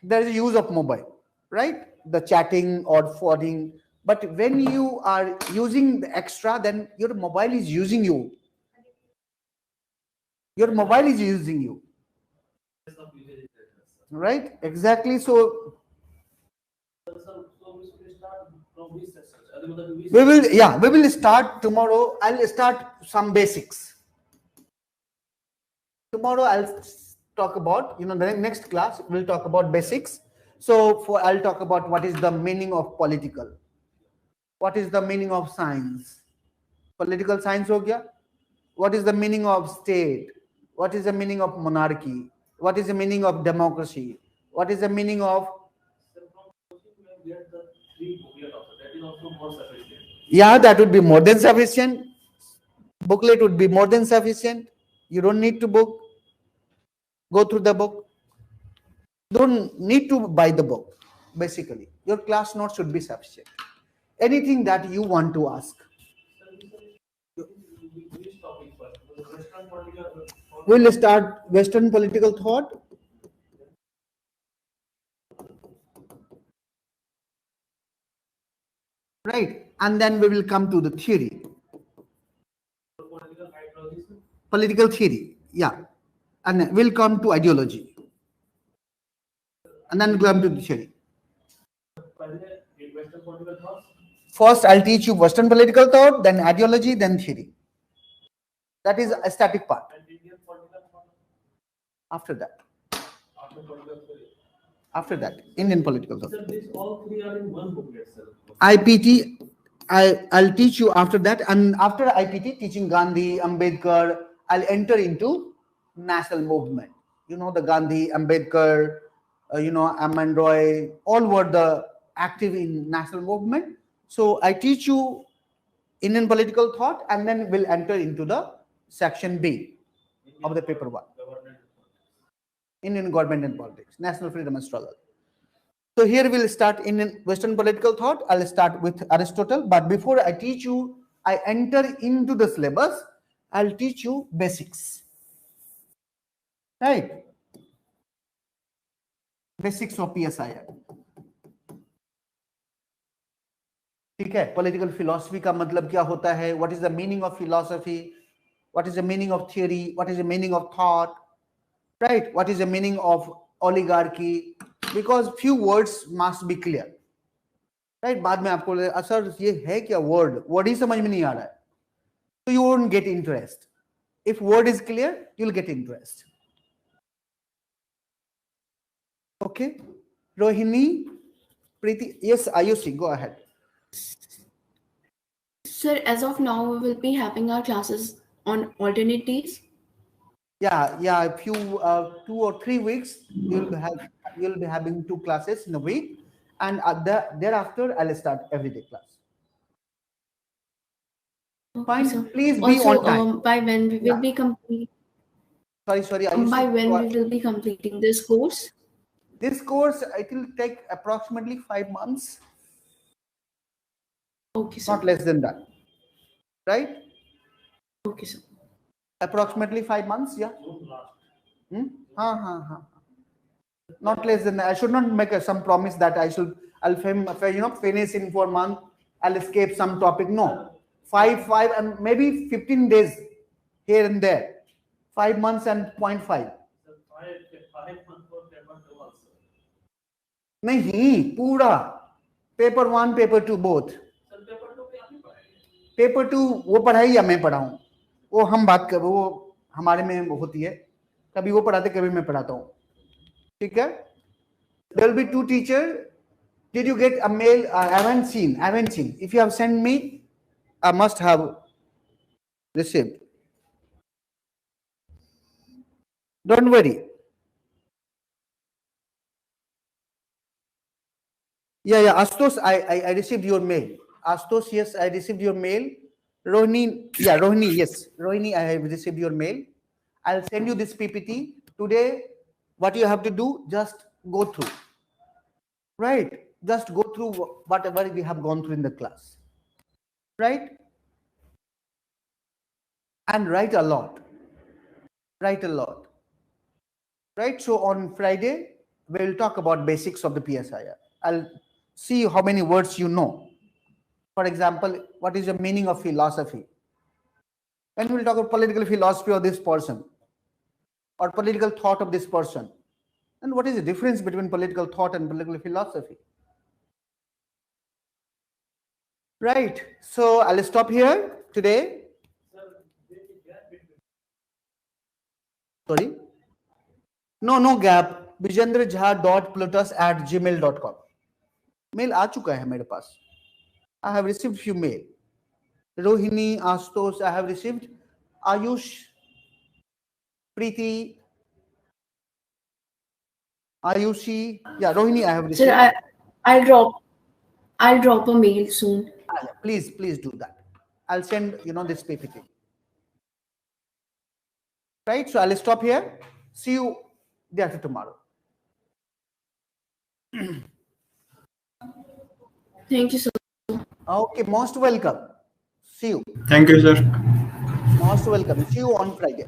There is a use of mobile, right? The chatting or forwarding. But when you are using the extra, then your mobile is using you. Your mobile is using you. Right? Exactly. So we will start tomorrow. I'll start some basics. Tomorrow I'll talk about, the next class we'll talk about basics. So I'll talk about what is the meaning of political. What is the meaning of science? Political science ho gaya. What is the meaning of state? What is the meaning of monarchy? What is the meaning of democracy? What is the meaning of... Yeah, that would be more than sufficient. Booklet would be more than sufficient. You don't need to go through the book. Don't need to buy the book. Basically, your class notes should be sufficient. Anything that you want to ask. We'll start Western political thought. Right, and then we will come to the theory. Political theory, yeah. And then we'll come to ideology. And then we'll come to the theory. First, I'll teach you Western political thought, then ideology, then theory. That is a static part. After that. After that, Indian political thought. Sir, these all three are in one booklet, sir. IPT, I'll teach you after that. And after IPT, teaching Gandhi, Ambedkar, I'll enter into national movement. The Gandhi, Ambedkar, Aman Roy, all were active in national movement. So I teach you Indian political thought, and then we'll enter into the section B of the paper 1. Indian government and politics, national freedom struggle. So here we'll start in Western political thought. I'll start with Aristotle, but before I teach you, I enter into the syllabus. I'll teach you basics. Right? Basics of PSIR. ठीक है. Political philosophy का मतलब क्या होता है, what is the meaning of philosophy, what is the meaning of theory, what is the meaning of thought, right, what is the meaning of oligarchy, because few words must be clear, right. बाद में आपको sir ये है क्या, word ही समझ में नहीं आ रहा है, तो you won't get interest. If word is clear you will get interest. Okay. Rohini, Preeti, yes, Ayushi, go ahead. Sir, as of now, we will be having our classes on alternate days. Yeah. A few 2 or 3 weeks, you'll be having 2 classes in a week, and thereafter I'll start everyday class. Okay, Fine. sir. Please be Also, on time. by when we will be complete? Sorry. Ayushi, By when we will be completing this course? This course, it will take approximately 5 months. Okay, sir. Not less than that. Right? Okay, sir. Approximately 5 months, yeah. Not less than that. I should not make some promise that I'll finish in 4 months. I'll escape some topic. No, 5 and maybe 15 days here and there. 5 months and 0.5. नहीं, पूरा paper 1 paper 2 both. Paper 2 वो पढ़ाई या मैं पढ़ाऊं, वो हम बात कर, वो हमारे में होती है. कभी वो पढ़ाते, कभी मैं पढ़ाता हूँ. ठीक है. There will be 2 teachers. Did you get a mail? I haven't seen. If you have sent me, I must have received. Don't worry. Yeah. Astos, I received your mail. Astos, yes, I received your mail. Rohini, yes. Rohini, I have received your mail. I'll send you this PPT. Today, what you have to do, just go through. Right? Just go through whatever we have gone through in the class. Right? And write a lot. Right? So on Friday, we'll talk about basics of the PSIR. I'll see how many words you know. For example, what is the meaning of philosophy? When we'll talk about political philosophy of this person, or political thought of this person, and what is the difference between political thought and political philosophy? Right. So I'll stop here today. Sorry. No gap. bijendrajha.plutus@gmail.com. Mail आ चुका है मेरे पास. I have received few mail. Rohini, Astos, I have received. Ayush, Preeti, Ayushi, yeah, Rohini, I have received. Sir, I'll drop a mail soon. Please do that. I'll send this PPT. Right, so I'll stop here. See you day after tomorrow. Thank you, sir. Okay, most welcome. See you. Thank you, sir. Most welcome. See you on Friday.